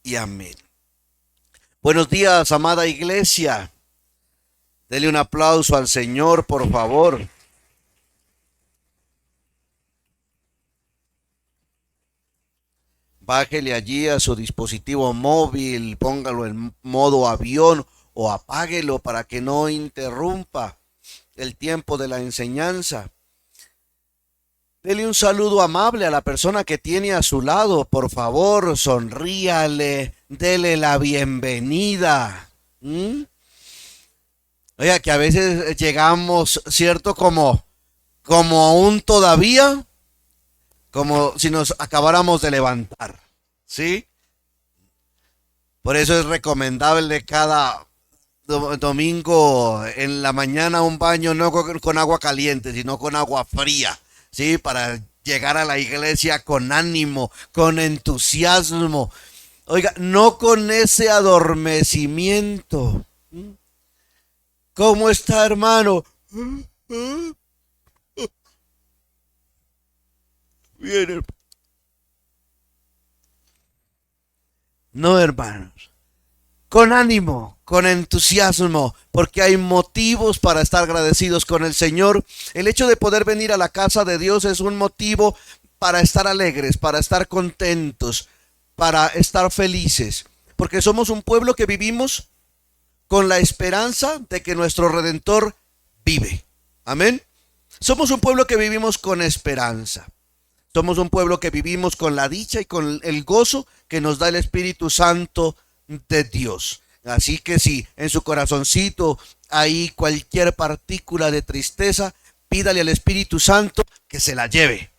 y amén. Buenos días, amada iglesia. Dele un aplauso al Señor, por favor. Bájele allí a su dispositivo móvil, póngalo en modo avión o apáguelo para que no interrumpa el tiempo de la enseñanza. Dele un saludo amable a la persona que tiene a su lado, por favor, sonríale, dele la bienvenida. ¿Mm? Oiga, que a veces llegamos, ¿cierto? Como aún todavía, como si nos acabáramos de levantar, ¿sí? Por eso es recomendable cada domingo en la mañana un baño no con agua caliente, sino con agua fría, ¿sí? Para llegar a la iglesia con ánimo, con entusiasmo. Oiga, no con ese adormecimiento. ¿Cómo está, hermano? Bien, no, hermanos. Con ánimo, con entusiasmo, porque hay motivos para estar agradecidos con el Señor. El hecho de poder venir a la casa de Dios es un motivo para estar alegres, para estar contentos, para estar felices, porque somos un pueblo que vivimos con la esperanza de que nuestro Redentor vive. Amén. Somos un pueblo que vivimos con esperanza. Somos un pueblo que vivimos con la dicha y con el gozo que nos da el Espíritu Santo de Dios. Así que si en su corazoncito hay cualquier partícula de tristeza, pídale al Espíritu Santo que se la lleve,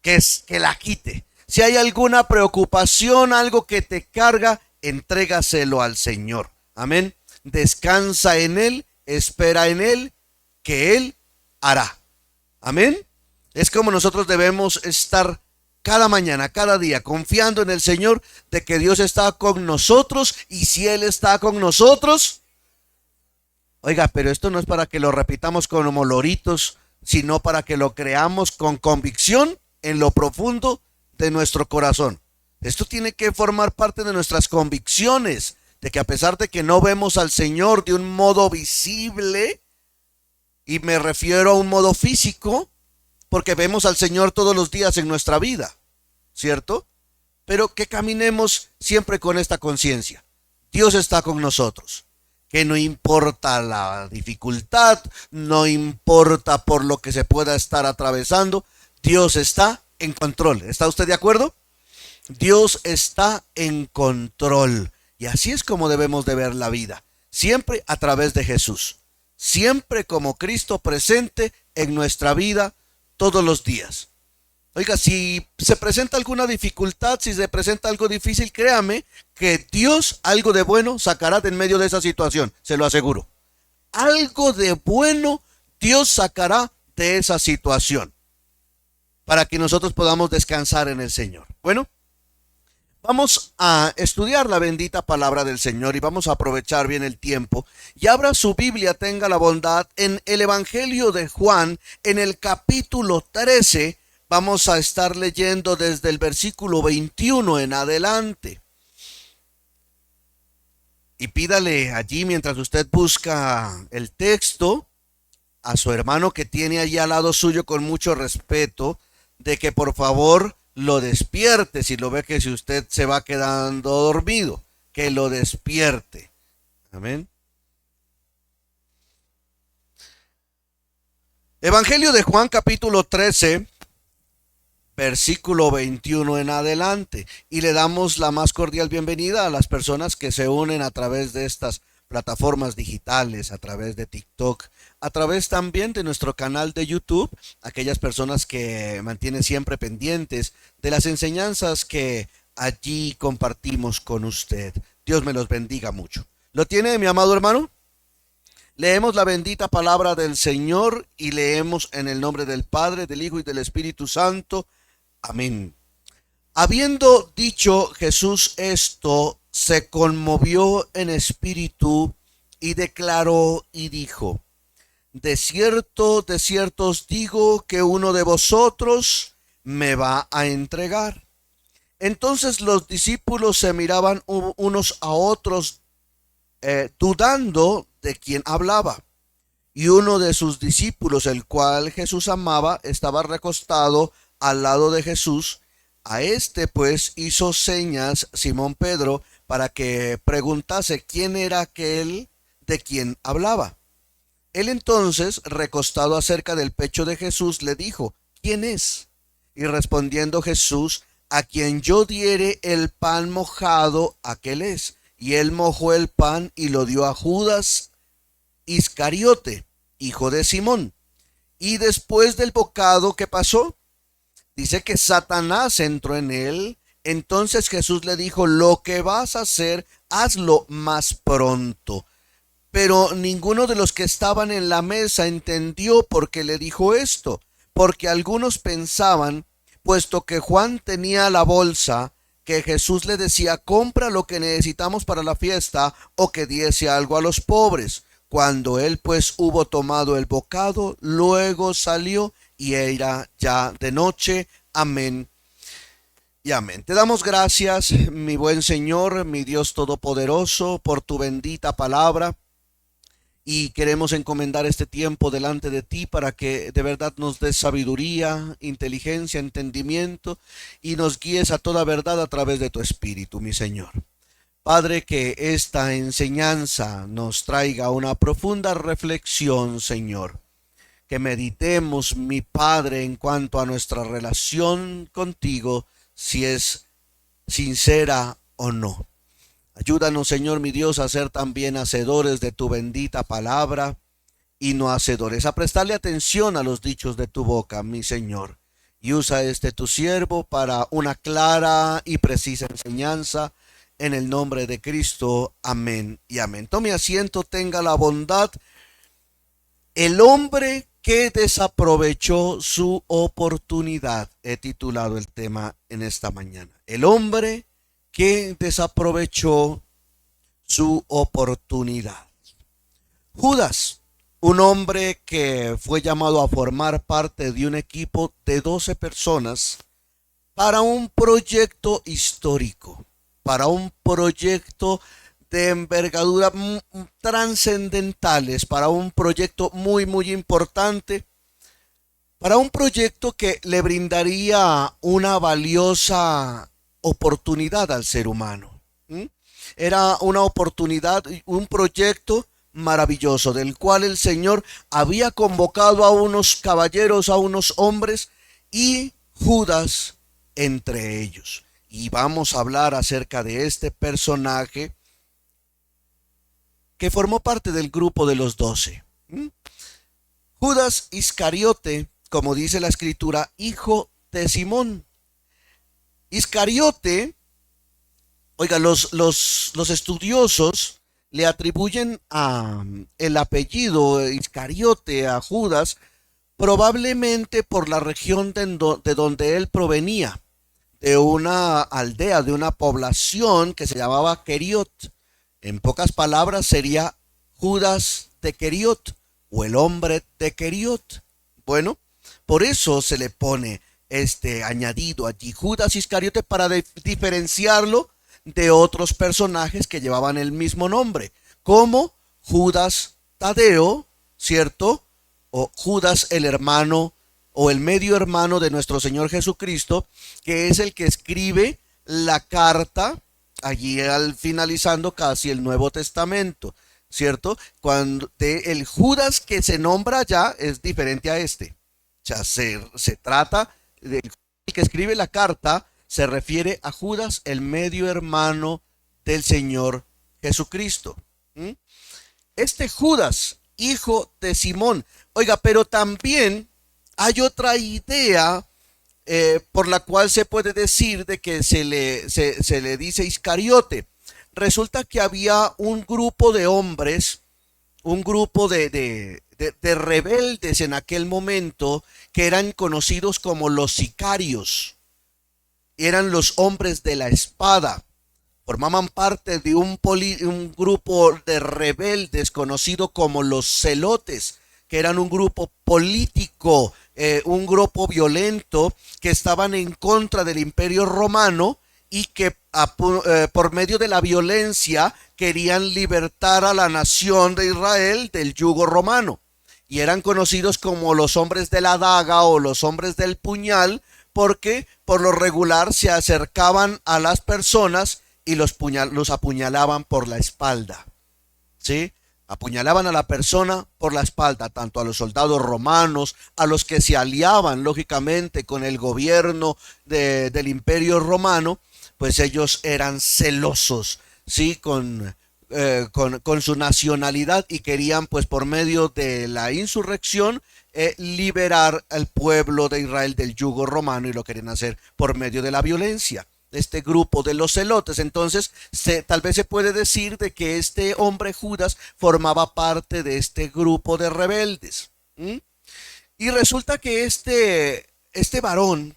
que la quite. Si hay alguna preocupación, algo que te carga, entrégaselo al Señor. Amén. Descansa en Él, espera en Él, que Él hará. Amén. Es como nosotros debemos estar cada mañana, cada día, confiando en el Señor de que Dios está con nosotros, y si Él está con nosotros, oiga, pero esto no es para que lo repitamos como loritos, sino para que lo creamos con convicción en lo profundo de nuestro corazón. Esto tiene que formar parte de nuestras convicciones, de que a pesar de que no vemos al Señor de un modo visible, y me refiero a un modo físico, porque vemos al Señor todos los días en nuestra vida, ¿cierto? Pero que caminemos siempre con esta conciencia. Dios está con nosotros. Que no importa la dificultad, no importa por lo que se pueda estar atravesando, Dios está en control. ¿Está usted de acuerdo? Dios está en control. Y así es como debemos de ver la vida. Siempre a través de Jesús. Siempre como Cristo presente en nuestra vida todos los días. Oiga, si se presenta alguna dificultad, si se presenta algo difícil, créame que Dios algo de bueno sacará de en medio de esa situación, se lo aseguro. Algo de bueno Dios sacará de esa situación para que nosotros podamos descansar en el Señor. Bueno, vamos a estudiar la bendita palabra del Señor y vamos a aprovechar bien el tiempo. Y abra su Biblia, tenga la bondad, en el Evangelio de Juan, en el capítulo 13. Vamos a estar leyendo desde el versículo 21 en adelante. Y pídale allí, mientras usted busca el texto, a su hermano que tiene allí al lado suyo con mucho respeto, de que por favor lo despierte si lo ve que si usted se va quedando dormido, que lo despierte. Amén. Evangelio de Juan capítulo 13, versículo 21 en adelante. Y le damos la más cordial bienvenida a las personas que se unen a través de estas plataformas digitales, a través de TikTok, a través también de nuestro canal de YouTube, aquellas personas que mantienen siempre pendientes de las enseñanzas que allí compartimos con usted. Dios me los bendiga mucho. ¿Lo tiene, mi amado hermano? Leemos la bendita palabra del Señor y leemos en el nombre del Padre, del Hijo y del Espíritu Santo. Amén. Habiendo dicho Jesús esto, se conmovió en espíritu y declaró y dijo: de cierto os digo que uno de vosotros me va a entregar. Entonces los discípulos se miraban unos a otros, dudando de quién hablaba. Y uno de sus discípulos, el cual Jesús amaba, estaba recostado al lado de Jesús. A este pues hizo señas Simón Pedro para que preguntase quién era aquel de quien hablaba. Él entonces, recostado acerca del pecho de Jesús, le dijo: ¿Quién es? Y respondiendo Jesús: a quien yo diere el pan mojado, aquel es. Y él mojó el pan y lo dio a Judas Iscariote, hijo de Simón. Y después del bocado, ¿qué pasó? Dice que Satanás entró en él. Entonces Jesús le dijo: lo que vas a hacer, hazlo más pronto. Pero ninguno de los que estaban en la mesa entendió por qué le dijo esto, porque algunos pensaban, puesto que Juan tenía la bolsa, que Jesús le decía: compra lo que necesitamos para la fiesta, o que diese algo a los pobres. Cuando él pues hubo tomado el bocado, luego salió, y era ya de noche. Amén y amén. Te damos gracias, mi buen Señor, mi Dios todopoderoso, por tu bendita palabra. Y queremos encomendar este tiempo delante de ti para que de verdad nos des sabiduría, inteligencia, entendimiento, y nos guíes a toda verdad a través de tu Espíritu, mi Señor. Padre, que esta enseñanza nos traiga una profunda reflexión, Señor. Que meditemos, mi Padre, en cuanto a nuestra relación contigo, si es sincera o no. Ayúdanos, Señor, mi Dios, a ser también hacedores de tu bendita palabra y no hacedores, a prestarle atención a los dichos de tu boca, mi Señor. Y usa tu siervo para una clara y precisa enseñanza, en el nombre de Cristo. Amén y amén. Tome asiento, tenga la bondad. El hombre que desaprovechó su oportunidad. He titulado el tema en esta mañana. El hombre que desaprovechó su oportunidad. Judas, un hombre que fue llamado a formar parte de un equipo de 12 personas para un proyecto histórico, para un proyecto de envergadura trascendentales, para un proyecto muy, muy importante, para un proyecto que le brindaría una valiosa oportunidad al ser humano. Era una oportunidad, un proyecto maravilloso del cual el Señor había convocado a unos caballeros, a unos hombres, y Judas entre ellos. Y vamos a hablar acerca de este personaje que formó parte del grupo de los 12. Judas Iscariote, como dice la escritura, hijo de Simón. Iscariote, oiga, los estudiosos le atribuyen el apellido Iscariote a Judas, probablemente por la región de donde él provenía, de una aldea, de una población que se llamaba Queriot. En pocas palabras sería Judas de Queriot, o el hombre de Queriot. Bueno, por eso se le pone añadido allí, Judas Iscariote, para diferenciarlo de otros personajes que llevaban el mismo nombre, como Judas Tadeo, ¿cierto? O Judas el hermano o el medio hermano de nuestro Señor Jesucristo, que es el que escribe la carta allí al finalizando casi el Nuevo Testamento, ¿cierto? Cuando el Judas que se nombra ya es diferente a este. O sea, se trata del que escribe la carta, se refiere a Judas, el medio hermano del Señor Jesucristo. Este Judas, hijo de Simón. Oiga, pero también hay otra idea por la cual se puede decir de que se le dice Iscariote. Resulta que había un grupo de hombres, un grupo de rebeldes en aquel momento, que eran conocidos como los sicarios. Eran los hombres de la espada. Formaban parte de un grupo de rebeldes conocido como los celotes, que eran un grupo político, un grupo violento, que estaban en contra del Imperio Romano y que por medio de la violencia querían libertar a la nación de Israel del yugo romano. Y eran conocidos como los hombres de la daga o los hombres del puñal, porque por lo regular se acercaban a las personas y los apuñalaban por la espalda. ¿Sí? Apuñalaban a la persona por la espalda, tanto a los soldados romanos, a los que se aliaban lógicamente con el gobierno del imperio romano, pues ellos eran celosos, ¿sí? Con su nacionalidad, y querían pues por medio de la insurrección liberar al pueblo de Israel del yugo romano, y lo querían hacer por medio de la violencia. Este grupo de los celotes, entonces tal vez se puede decir de que este hombre Judas formaba parte de este grupo de rebeldes. Y resulta que este varón,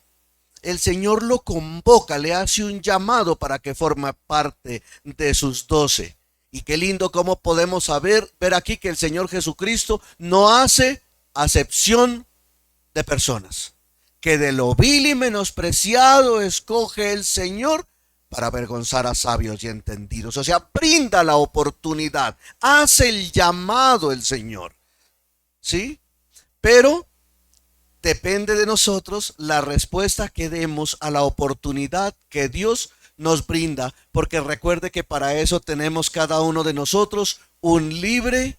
el Señor lo convoca, le hace un llamado para que forme parte de sus 12. Y qué lindo cómo podemos ver aquí que el Señor Jesucristo no hace acepción de personas, que de lo vil y menospreciado escoge el Señor para avergonzar a sabios y entendidos. O sea, brinda la oportunidad, hace el llamado el Señor, ¿sí? Pero depende de nosotros la respuesta que demos a la oportunidad que Dios nos brinda, porque recuerde que para eso tenemos cada uno de nosotros un libre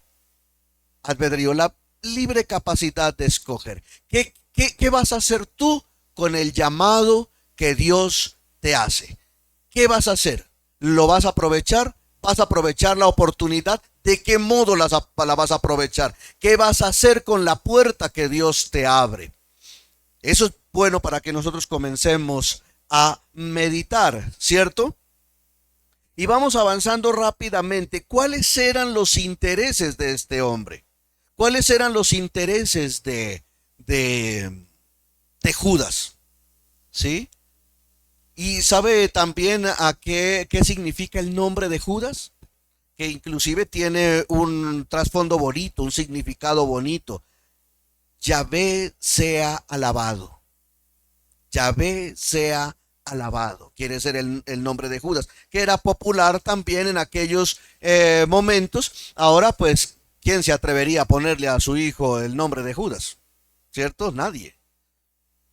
albedrío, la libre capacidad de escoger. ¿Qué vas a hacer tú con el llamado que Dios te hace? ¿Qué vas a hacer? ¿Lo vas a aprovechar? ¿Vas a aprovechar la oportunidad? ¿De qué modo la vas a aprovechar? ¿Qué vas a hacer con la puerta que Dios te abre? Eso es bueno para que nosotros comencemos a meditar, ¿cierto? Y vamos avanzando rápidamente. ¿Cuáles eran los intereses de este hombre? ¿Cuáles eran los intereses de Judas? ¿Sí? ¿Y sabe también a qué significa el nombre de Judas? Que inclusive tiene un trasfondo bonito, un significado bonito. Yahvé sea alabado. Yahvé sea alabado. Quiere ser el nombre de Judas, que era popular también en aquellos momentos. Ahora pues, ¿quién se atrevería a ponerle a su hijo el nombre de Judas? ¿Cierto? Nadie.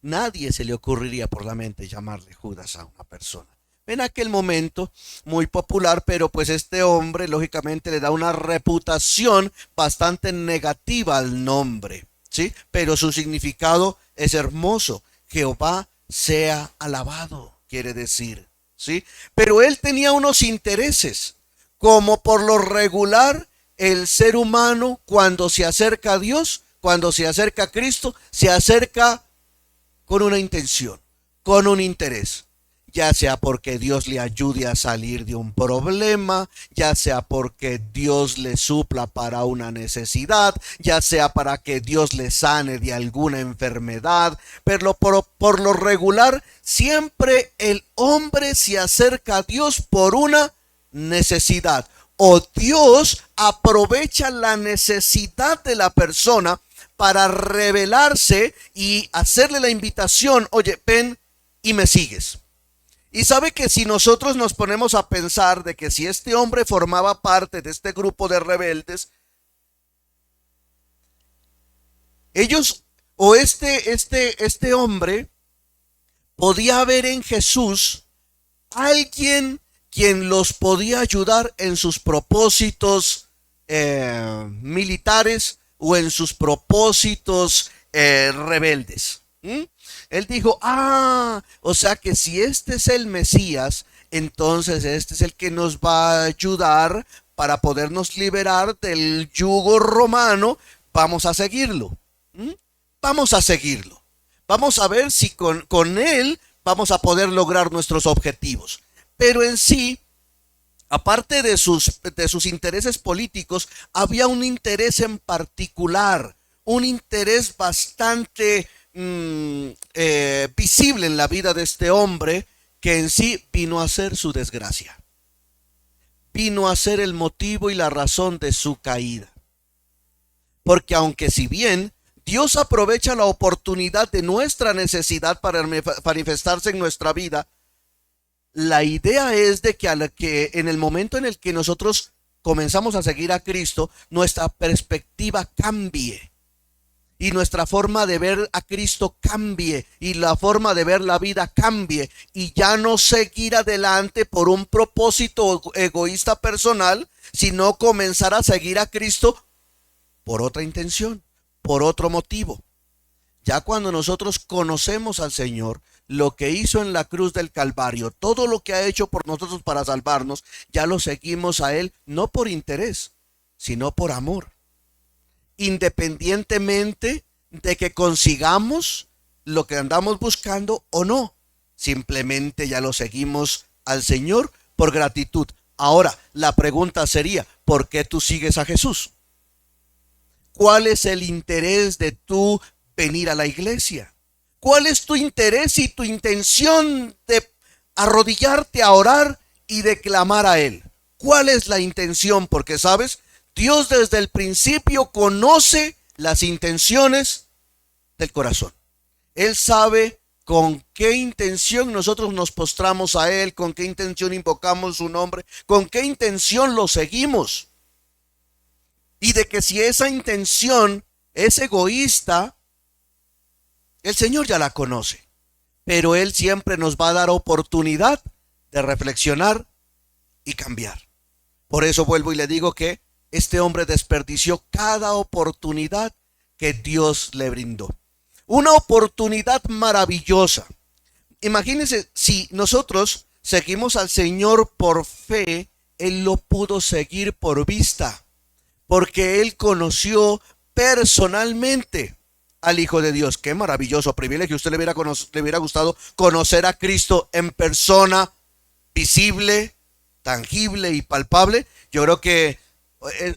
Nadie se le ocurriría por la mente llamarle Judas a una persona. En aquel momento, muy popular, pero pues este hombre lógicamente le da una reputación bastante negativa al nombre, ¿sí? Pero su significado es hermoso. Jehová sea alabado, quiere decir, ¿sí? Pero él tenía unos intereses, como por lo regular el ser humano cuando se acerca a Dios, cuando se acerca a Cristo, se acerca con una intención, con un interés, ya sea porque Dios le ayude a salir de un problema, ya sea porque Dios le supla para una necesidad, ya sea para que Dios le sane de alguna enfermedad, pero por lo regular siempre el hombre se acerca a Dios por una necesidad, o Dios aprovecha la necesidad de la persona para revelarse y hacerle la invitación: oye, ven y me sigues. Y sabe que si nosotros nos ponemos a pensar de que si este hombre formaba parte de este grupo de rebeldes, ellos o este hombre podía ver en Jesús alguien quien los podía ayudar en sus propósitos militares o en sus propósitos rebeldes. Él dijo: o sea que si este es el Mesías, entonces este es el que nos va a ayudar para podernos liberar del yugo romano. Vamos a seguirlo. Vamos a seguirlo. Vamos a ver si con él vamos a poder lograr nuestros objetivos. Pero en sí, aparte de sus intereses políticos, había un interés en particular, un interés bastante visible en la vida de este hombre, que en sí vino a ser su desgracia, vino a ser el motivo y la razón de su caída. Porque aunque si bien Dios aprovecha la oportunidad de nuestra necesidad para manifestarse en nuestra vida, La idea es de que, que en el momento en el que nosotros comenzamos a seguir a Cristo, nuestra perspectiva cambie y nuestra forma de ver a Cristo cambie y la forma de ver la vida cambie, y ya no seguir adelante por un propósito egoísta personal, sino comenzar a seguir a Cristo por otra intención, por otro motivo. Ya cuando nosotros conocemos al Señor, lo que hizo en la cruz del Calvario, todo lo que ha hecho por nosotros para salvarnos, ya lo seguimos a Él no por interés, sino por amor. Independientemente de que consigamos lo que andamos buscando o no, simplemente ya lo seguimos al Señor por gratitud. Ahora, la pregunta sería, ¿por qué tú sigues a Jesús? ¿Cuál es el interés de tú venir a la iglesia? ¿Cuál es tu interés y tu intención de arrodillarte a orar y de clamar a Él? ¿Cuál es la intención? Porque, ¿sabes? Dios desde el principio conoce las intenciones del corazón. Él sabe con qué intención nosotros nos postramos a Él, con qué intención invocamos su nombre, con qué intención lo seguimos. Y de que si esa intención es egoísta, el Señor ya la conoce. Pero Él siempre nos va a dar oportunidad de reflexionar y cambiar. Por eso vuelvo y le digo que este hombre desperdició cada oportunidad que Dios le brindó. Una oportunidad maravillosa. Imagínense, si nosotros seguimos al Señor por fe, Él lo pudo seguir por vista, porque Él conoció personalmente al Hijo de Dios. Qué maravilloso privilegio. ¿A usted le hubiera gustado conocer a Cristo en persona, visible, tangible y palpable? Yo creo que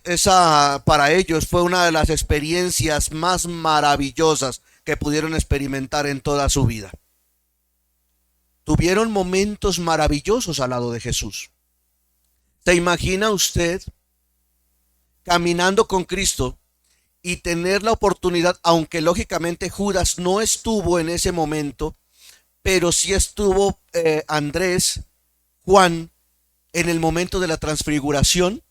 esa para ellos fue una de las experiencias más maravillosas que pudieron experimentar en toda su vida. Tuvieron momentos maravillosos al lado de Jesús. ¿Se imagina usted caminando con Cristo y tener la oportunidad, aunque lógicamente Judas no estuvo en ese momento, pero sí estuvo Andrés, Juan, en el momento de la transfiguración?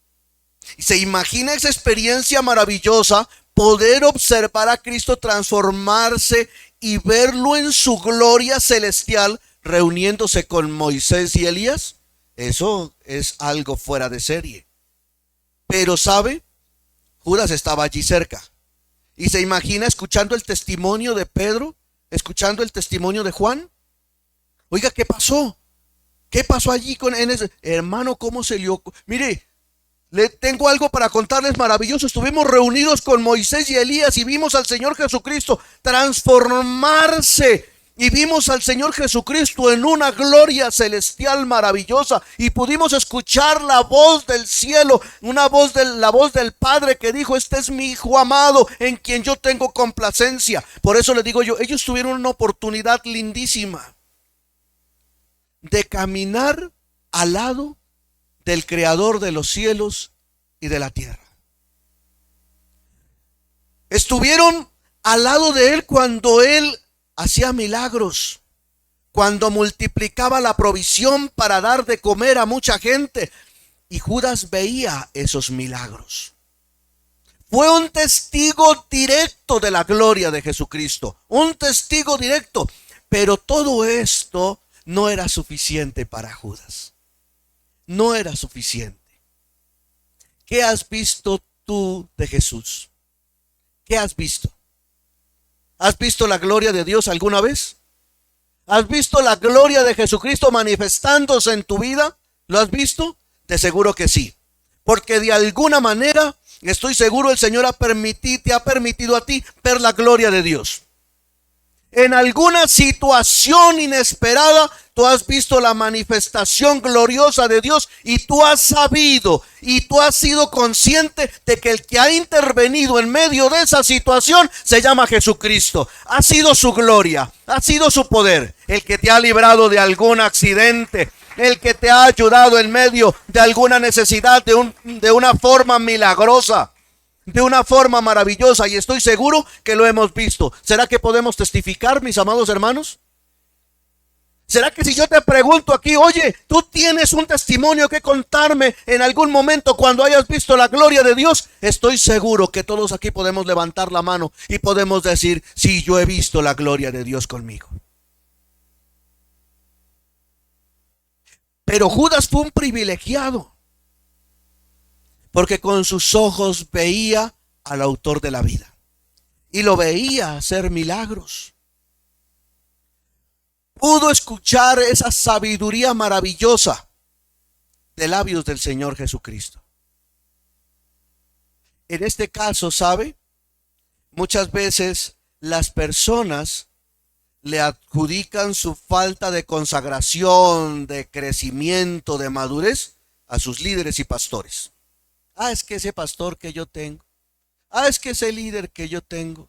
¿Se imagina esa experiencia maravillosa, poder observar a Cristo transformarse y verlo en su gloria celestial, reuniéndose con Moisés y Elías? Eso es algo fuera de serie. Pero ¿sabe? Judas estaba allí cerca. ¿Y se imagina escuchando el testimonio de Pedro? ¿Escuchando el testimonio de Juan? Oiga, ¿qué pasó? ¿Qué pasó allí con ese hermano? ¿Cómo se le ocurrió? Mire, le tengo algo para contarles maravilloso. Estuvimos reunidos con Moisés y Elías y vimos al Señor Jesucristo transformarse. Y vimos al Señor Jesucristo en una gloria celestial maravillosa. Y pudimos escuchar la voz del cielo, la voz del Padre que dijo: este es mi Hijo amado, en quien yo tengo complacencia. Por eso le digo yo, ellos tuvieron una oportunidad lindísima de caminar al lado del Creador de los cielos y de la tierra. Estuvieron al lado de Él cuando Él hacía milagros, cuando multiplicaba la provisión para dar de comer a mucha gente, y Judas veía esos milagros. Fue un testigo directo de la gloria de Jesucristo, un testigo directo. Pero todo esto no era suficiente para Judas. No era suficiente. ¿Qué has visto tú de Jesús? ¿Qué has visto? ¿Has visto la gloria de Dios alguna vez? ¿Has visto la gloria de Jesucristo manifestándose en tu vida? ¿Lo has visto? De seguro que sí. Porque de alguna manera, estoy seguro, el Señor te ha permitido a ti ver la gloria de Dios. En alguna situación inesperada, tú has visto la manifestación gloriosa de Dios y tú has sabido y tú has sido consciente de que el que ha intervenido en medio de esa situación se llama Jesucristo. Ha sido su gloria, ha sido su poder, el que te ha librado de algún accidente, el que te ha ayudado en medio de alguna necesidad de una forma milagrosa, de una forma maravillosa, y estoy seguro que lo hemos visto. ¿Será que podemos testificar, mis amados hermanos? ¿Será que si yo te pregunto aquí, oye, tú tienes un testimonio que contarme en algún momento cuando hayas visto la gloria de Dios? Estoy seguro que todos aquí podemos levantar la mano y podemos decir, sí, yo he visto la gloria de Dios conmigo. Pero Judas fue un privilegiado, porque con sus ojos veía al autor de la vida y lo veía hacer milagros. Pudo escuchar esa sabiduría maravillosa de labios del Señor Jesucristo. En este caso, ¿sabe? Muchas veces las personas le adjudican su falta de consagración, de crecimiento, de madurez a sus líderes y pastores. Ah, es que ese pastor que yo tengo. Ah, es que ese líder que yo tengo.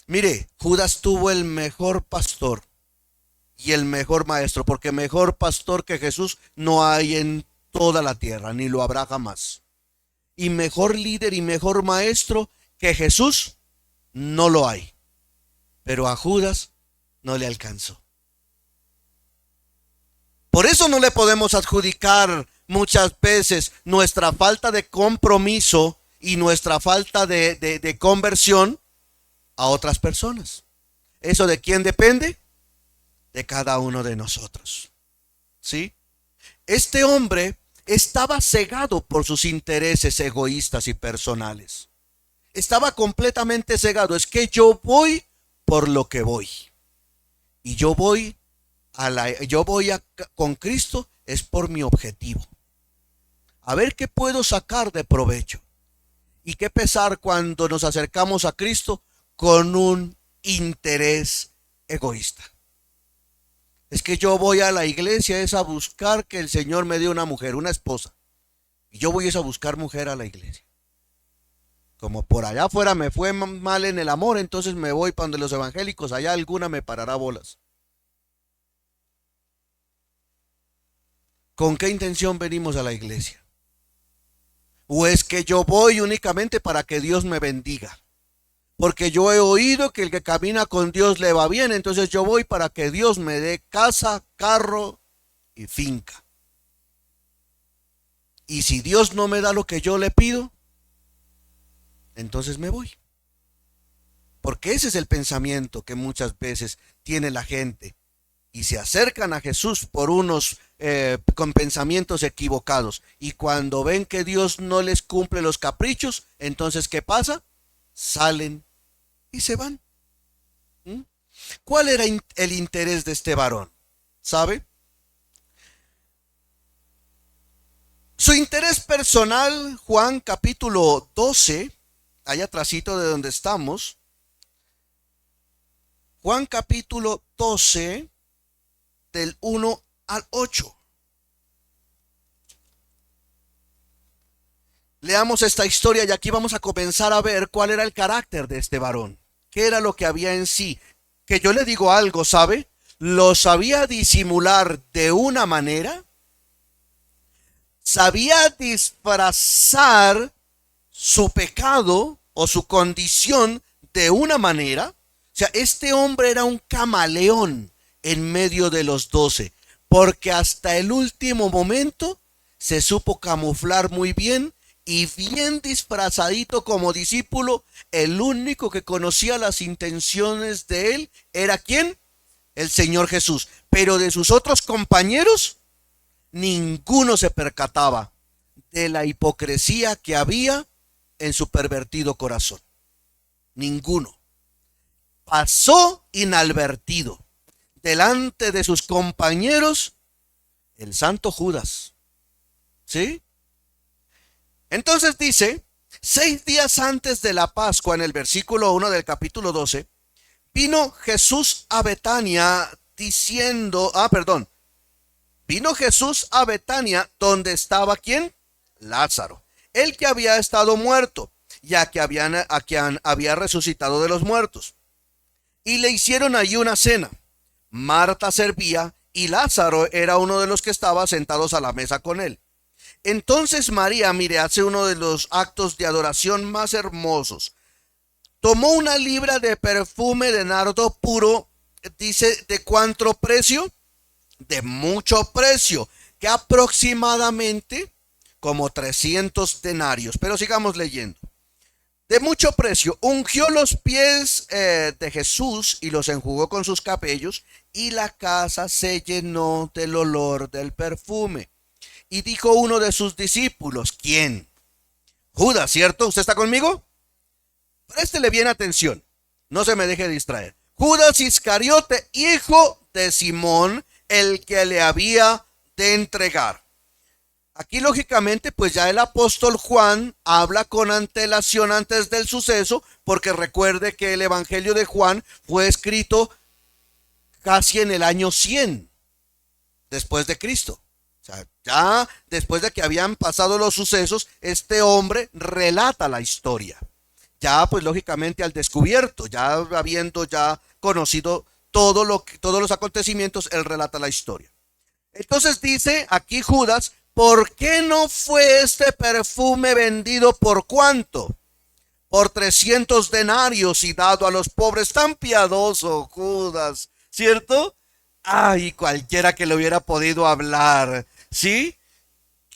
Mire, Judas tuvo el mejor pastor y el mejor maestro, porque mejor pastor que Jesús no hay en toda la tierra, ni lo habrá jamás. Y mejor líder y mejor maestro que Jesús no lo hay. Pero a Judas no le alcanzó. Por eso no le podemos adjudicar muchas veces nuestra falta de compromiso y nuestra falta de conversión a otras personas. ¿Eso de quién depende? De cada uno de nosotros. ¿Sí? Este hombre estaba cegado por sus intereses egoístas y personales. Estaba completamente cegado. Es que yo voy por lo que voy. Y yo voy con Cristo es por mi objetivo. A ver qué puedo sacar de provecho. Y qué pesar cuando nos acercamos a Cristo con un interés egoísta. Es que yo voy a la iglesia es a buscar que el Señor me dé una mujer, una esposa. Y yo voy a buscar mujer a la iglesia. Como por allá afuera me fue mal en el amor, entonces me voy para donde los evangélicos, allá alguna me parará bolas. ¿Con qué intención venimos a la iglesia? ¿O es que yo voy únicamente para que Dios me bendiga? Porque yo he oído que el que camina con Dios le va bien, entonces yo voy para que Dios me dé casa, carro y finca. Y si Dios no me da lo que yo le pido, entonces me voy. Porque ese es el pensamiento que muchas veces tiene la gente. Y se acercan a Jesús por unos con pensamientos equivocados. Y cuando ven que Dios no les cumple los caprichos, entonces ¿qué pasa? Salen y se van. ¿Mm? ¿Cuál era el interés de este varón? ¿Sabe? Su interés personal, Juan capítulo 12, allá atrásito de donde estamos. Juan capítulo 12, del 1 al 8. Leamos esta historia y aquí vamos a comenzar a ver cuál era el carácter de este varón. ¿Qué era lo que había en sí? Que yo le digo algo, ¿sabe? Lo sabía disimular de una manera. Sabía disfrazar su pecado o su condición de una manera. O sea, este hombre era un camaleón en medio de los 12, porque hasta el último momento se supo camuflar muy bien y bien disfrazadito como discípulo. El único que conocía las intenciones de él era ¿quién? El Señor Jesús. Pero de sus otros compañeros, ninguno se percataba de la hipocresía que había en su pervertido corazón. Ninguno. Pasó inadvertido delante de sus compañeros el santo Judas. ¿Sí? Entonces dice, 6 días antes de la Pascua, en el versículo 1 del capítulo 12, vino Jesús a Betania vino Jesús a Betania donde estaba ¿quién? Lázaro, el que había estado muerto, ya que había resucitado de los muertos. Y le hicieron allí una cena. Marta servía y Lázaro era uno de los que estaba sentados a la mesa con él. Entonces María, mire, hace uno de los actos de adoración más hermosos. Tomó una libra de perfume de nardo puro dice de cuánto precio, de mucho precio, que aproximadamente como 300 denarios. Pero sigamos leyendo. De mucho precio, ungió los pies de Jesús y los enjugó con sus cabellos, y la casa se llenó del olor del perfume. Y dijo uno de sus discípulos, ¿quién? Judas, ¿cierto? ¿Usted está conmigo? Préstele bien atención, no se me deje distraer. Judas Iscariote, hijo de Simón, el que le había de entregar. Aquí lógicamente pues ya el apóstol Juan habla con antelación antes del suceso, porque recuerde que el evangelio de Juan fue escrito casi en el año 100 después de Cristo. O sea, ya después de que habían pasado los sucesos, este hombre relata la historia. Ya pues lógicamente al descubierto, ya habiendo ya conocido todos los acontecimientos, él relata la historia. Entonces dice aquí Judas, ¿por qué no fue este perfume vendido por cuánto? Por 300 denarios y dado a los pobres. Tan piadoso Judas, ¿cierto? Ay, cualquiera que le hubiera podido hablar, ¿sí?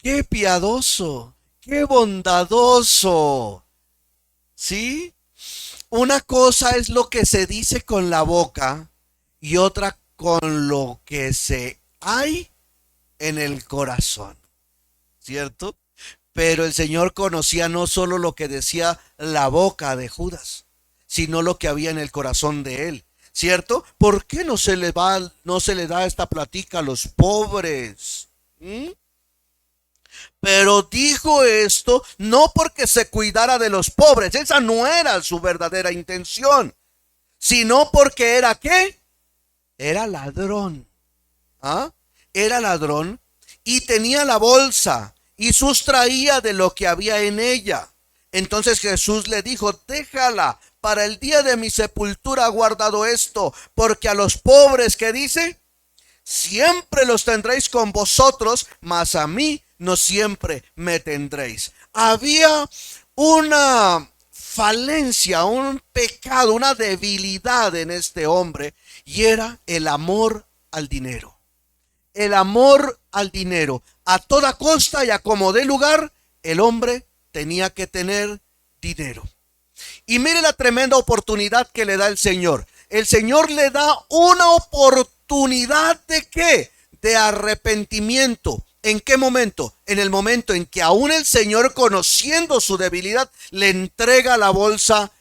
Qué piadoso, qué bondadoso, ¿sí? Una cosa es lo que se dice con la boca y otra con lo que se hay en el corazón, ¿cierto? Pero el Señor conocía no solo lo que decía la boca de Judas, sino lo que había en el corazón de él, ¿cierto? ¿Por qué no se le da esta plática a los pobres? ¿Mm? Pero dijo esto no porque se cuidara de los pobres, esa no era su verdadera intención, sino porque era ¿qué? Era ladrón. ¿Ah? Era ladrón y tenía la bolsa y sustraía de lo que había en ella. Entonces Jesús le dijo, déjala, para el día de mi sepultura ha guardado esto, porque a los pobres, ¿qué dice? Siempre los tendréis con vosotros, mas a mí no siempre me tendréis. Había una falencia, un pecado, una debilidad en este hombre, y era el amor al dinero. El amor al dinero. A toda costa y a como dé lugar, el hombre tenía que tener dinero. Y mire la tremenda oportunidad que le da el Señor. El Señor le da una oportunidad de ¿qué? De arrepentimiento. ¿En qué momento? En el momento en que aún el Señor, conociendo su debilidad, le entrega la bolsa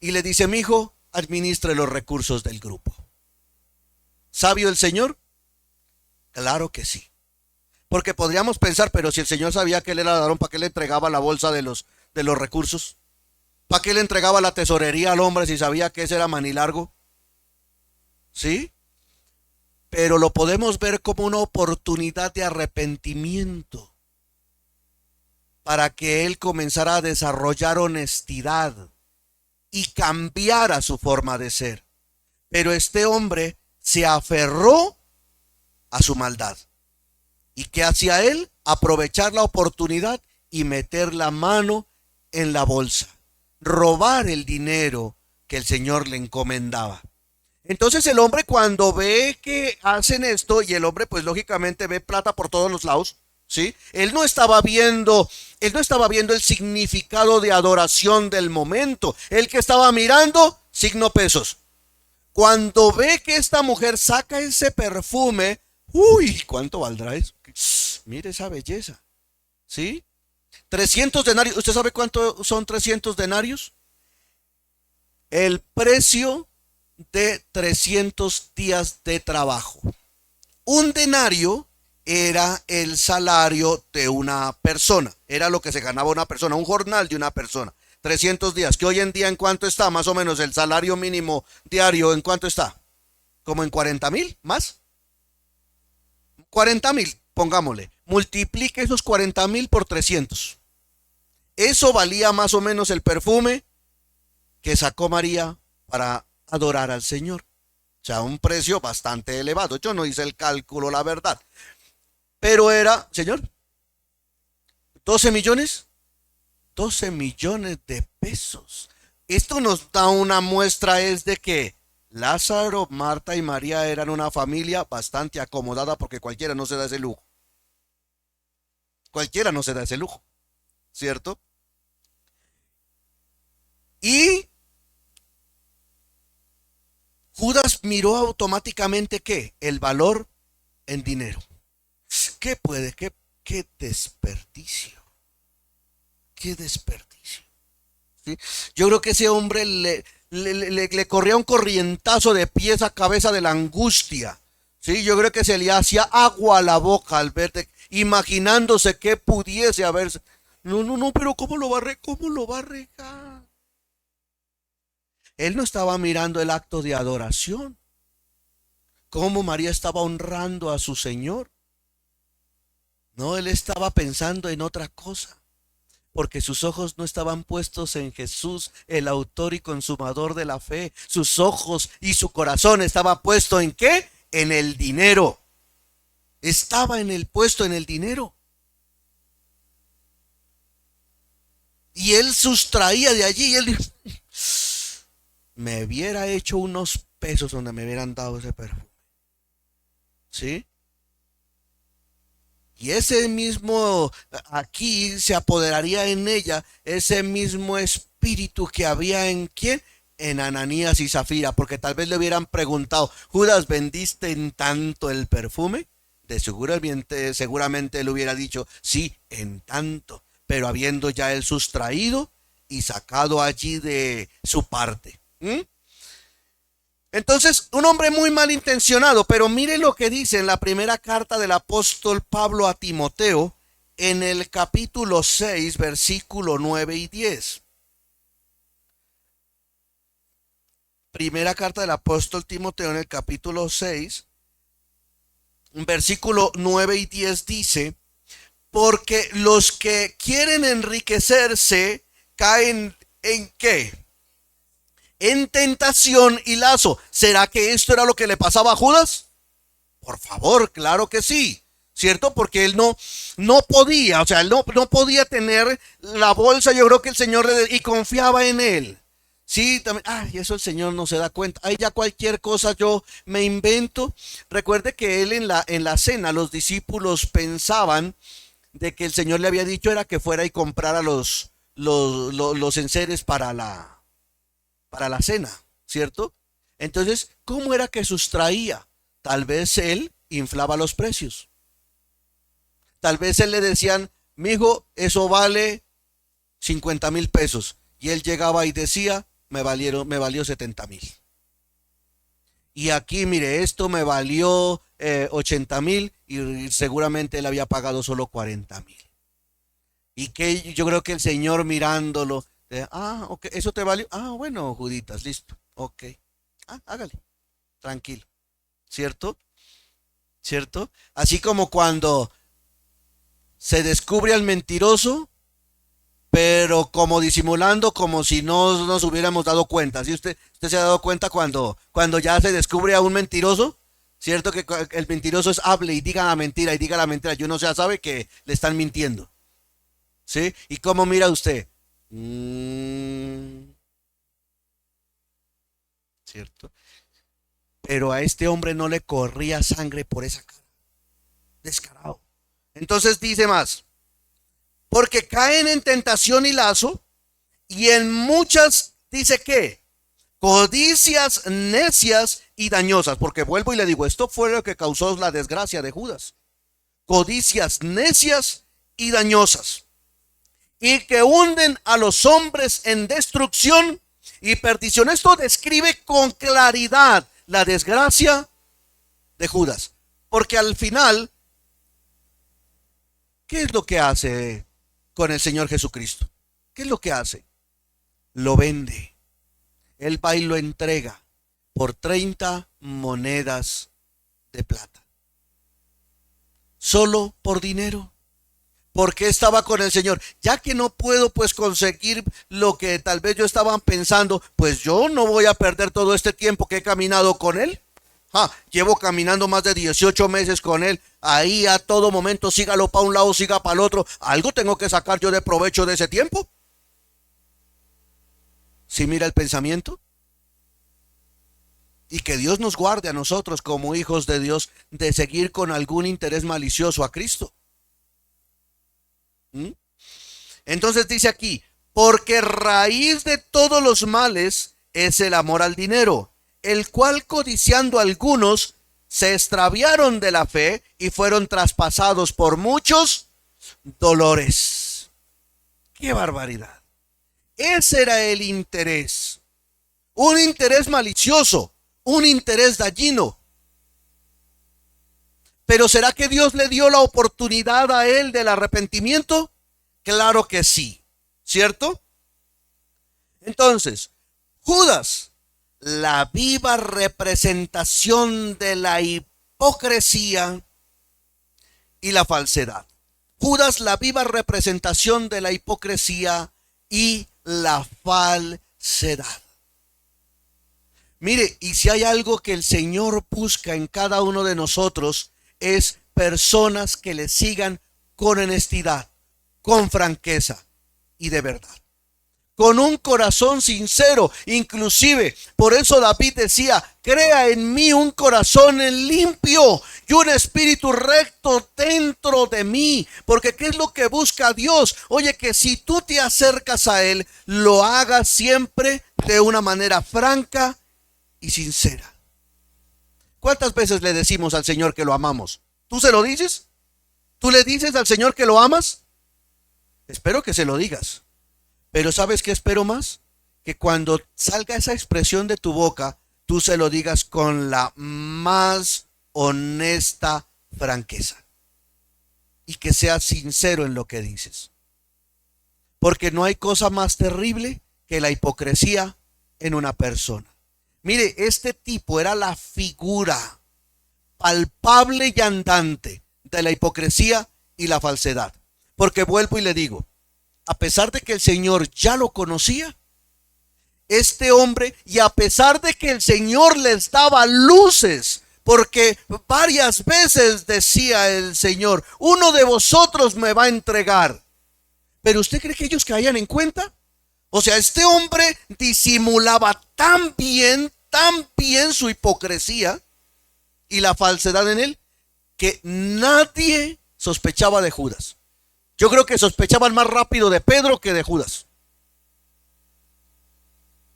y le dice, mi hijo, administre los recursos del grupo. ¿Sabio el Señor? Claro que sí. Porque podríamos pensar, pero si el Señor sabía que él era ladrón, ¿para qué le entregaba la bolsa de los recursos? ¿Para qué le entregaba la tesorería al hombre si sabía que ese era manilargo? ¿Sí? Pero lo podemos ver como una oportunidad de arrepentimiento para que él comenzara a desarrollar honestidad y cambiara su forma de ser. Pero este hombre se aferró a su maldad. ¿Y qué hacía él? Aprovechar la oportunidad y meter la mano en la bolsa, robar el dinero que el Señor le encomendaba. Entonces el hombre, cuando ve que hacen esto, y el hombre pues lógicamente ve plata por todos los lados, ¿sí? Él no estaba viendo el significado de adoración del momento. Él que estaba mirando, signo pesos. Cuando ve que esta mujer saca ese perfume, uy, ¿cuánto valdrá eso? Mire esa belleza, ¿sí? 300 denarios. ¿Usted sabe cuánto son 300 denarios? El precio de 300 días de trabajo. Un denario era el salario de una persona, era lo que se ganaba una persona, un jornal de una persona. 300 días, que hoy en día en cuánto está, más o menos el salario mínimo diario, ¿en cuánto está? Como en 40,000, más. 40,000, pongámosle. Multiplique esos 40,000 por 300. Eso valía más o menos el perfume que sacó María para adorar al Señor. O sea, un precio bastante elevado. Yo no hice el cálculo, la verdad. Pero era, señor, 12 millones. 12 millones de pesos. Esto nos da una muestra es de que Lázaro, Marta y María eran una familia bastante acomodada porque cualquiera no se da ese lujo. Cualquiera no se da ese lujo, ¿cierto? Y Judas miró automáticamente ¿qué? El valor en dinero. ¿Qué puede? ¿Qué desperdicio? ¿Qué desperdicio? ¿Sí? Yo creo que ese hombre le corría un corrientazo de pies a cabeza de la angustia. ¿Sí? Yo creo que se le hacía agua a la boca al ver, imaginándose que pudiese haberse. No, no, no, pero ¿cómo lo va a regar? Él no estaba mirando el acto de adoración. Cómo María estaba honrando a su Señor. No, él estaba pensando en otra cosa, porque sus ojos no estaban puestos en Jesús, el autor y consumador de la fe. Sus ojos y su corazón estaba puesto en ¿qué? En el dinero. Estaba en el puesto en el dinero. Y él sustraía de allí. Y él dijo, me hubiera hecho unos pesos donde me hubieran dado ese perfume. ¿Sí? Y ese mismo, aquí se apoderaría en ella ese mismo espíritu que había en quién, en Ananías y Zafira, porque tal vez le hubieran preguntado, Judas, ¿vendiste en tanto el perfume? De seguramente él hubiera dicho, sí, en tanto, pero habiendo ya él sustraído y sacado allí de su parte. Entonces, un hombre muy malintencionado, pero mire lo que dice en la primera carta del apóstol Pablo a Timoteo, en el capítulo 6, versículo 9 y 10. Primera carta del apóstol Timoteo en el capítulo 6, versículo 9 y 10 dice, porque los que quieren enriquecerse caen en ¿qué? En tentación y lazo. ¿Será que esto era lo que le pasaba a Judas? Por favor, claro que sí, ¿cierto? Porque él no podía, o sea, él no podía tener la bolsa, yo creo que el Señor y confiaba en él. Sí, también, y eso el Señor no se da cuenta. Ay, ya cualquier cosa yo me invento. Recuerde que él en la cena, los discípulos pensaban de que el Señor le había dicho era que fuera y comprara los enseres para la cena, ¿cierto? Entonces, ¿cómo era que sustraía? Tal vez él inflaba los precios. Tal vez él le decían, mijo, eso vale 50,000 pesos. Y él llegaba y decía, me valió 70,000. Y aquí, mire, esto me valió 80,000 y seguramente él había pagado solo 40,000. Y que yo creo que el Señor mirándolo, ok, eso te valió. Bueno, Juditas, listo. Ok. Hágale, tranquilo. ¿Cierto? ¿Cierto? Así como cuando se descubre al mentiroso, pero como disimulando, como si no nos hubiéramos dado cuenta. ¿Sí? Usted se ha dado cuenta cuando ya se descubre a un mentiroso, ¿cierto? Que el mentiroso hable y diga la mentira y diga la mentira. Y uno ya sabe que le están mintiendo. ¿Sí? ¿Y cómo mira usted? ¿Cierto? Pero a este hombre no le corría sangre por esa cara. Descarado. Entonces dice más, porque caen en tentación y lazo, y en muchas, dice que, codicias necias y dañosas, porque vuelvo y le digo, esto fue lo que causó la desgracia de Judas. Codicias necias y dañosas, y que hunden a los hombres en destrucción y perdición. Esto describe con claridad la desgracia de Judas, porque al final, ¿qué es lo que hace con el Señor Jesucristo? ¿Qué es lo que hace? Lo vende. Él va y lo entrega por 30 monedas de plata. Solo por dinero. Porque estaba con el Señor. Ya que no puedo pues conseguir lo que tal vez yo estaba pensando, pues yo no voy a perder todo este tiempo que he caminado con Él. Llevo caminando más de 18 meses con Él. Ahí a todo momento, sígalo para un lado, siga para el otro. Algo tengo que sacar yo de provecho de ese tiempo. Si mira el pensamiento. Y que Dios nos guarde a nosotros como hijos de Dios de seguir con algún interés malicioso a Cristo. ¿Mm? Entonces dice aquí, porque raíz de todos los males es el amor al dinero, el cual codiciando algunos se extraviaron de la fe y fueron traspasados por muchos dolores. ¡Qué barbaridad! Ese era el interés. Un interés malicioso, un interés dañino. Pero ¿será que Dios le dio la oportunidad a él del arrepentimiento? Claro que sí, ¿cierto? Entonces, Judas, la viva representación de la hipocresía y la falsedad. Judas, la viva representación de la hipocresía y la falsedad. Mire, y si hay algo que el Señor busca en cada uno de nosotros, es personas que le sigan con honestidad, con franqueza y de verdad, con un corazón sincero. Inclusive, por eso David decía, crea en mí un corazón limpio y un espíritu recto dentro de mí. Porque ¿qué es lo que busca Dios? Oye, que si tú te acercas a Él, lo hagas siempre de una manera franca y sincera. ¿Cuántas veces le decimos al Señor que lo amamos? ¿Tú se lo dices? ¿Tú le dices al Señor que lo amas? Espero que se lo digas. Pero ¿sabes qué espero más? Que cuando salga esa expresión de tu boca, tú se lo digas con la más honesta franqueza. Y que seas sincero en lo que dices. Porque no hay cosa más terrible que la hipocresía en una persona. Mire, este tipo era la figura palpable y andante de la hipocresía y la falsedad. Porque vuelvo y le digo, a pesar de que el Señor ya lo conocía, este hombre, y a pesar de que el Señor les daba luces, porque varias veces decía el Señor, uno de vosotros me va a entregar. ¿Pero usted cree que ellos caían en cuenta? O sea, este hombre disimulaba tan bien su hipocresía y la falsedad en él, que nadie sospechaba de Judas. Yo creo que sospechaban más rápido de Pedro que de Judas.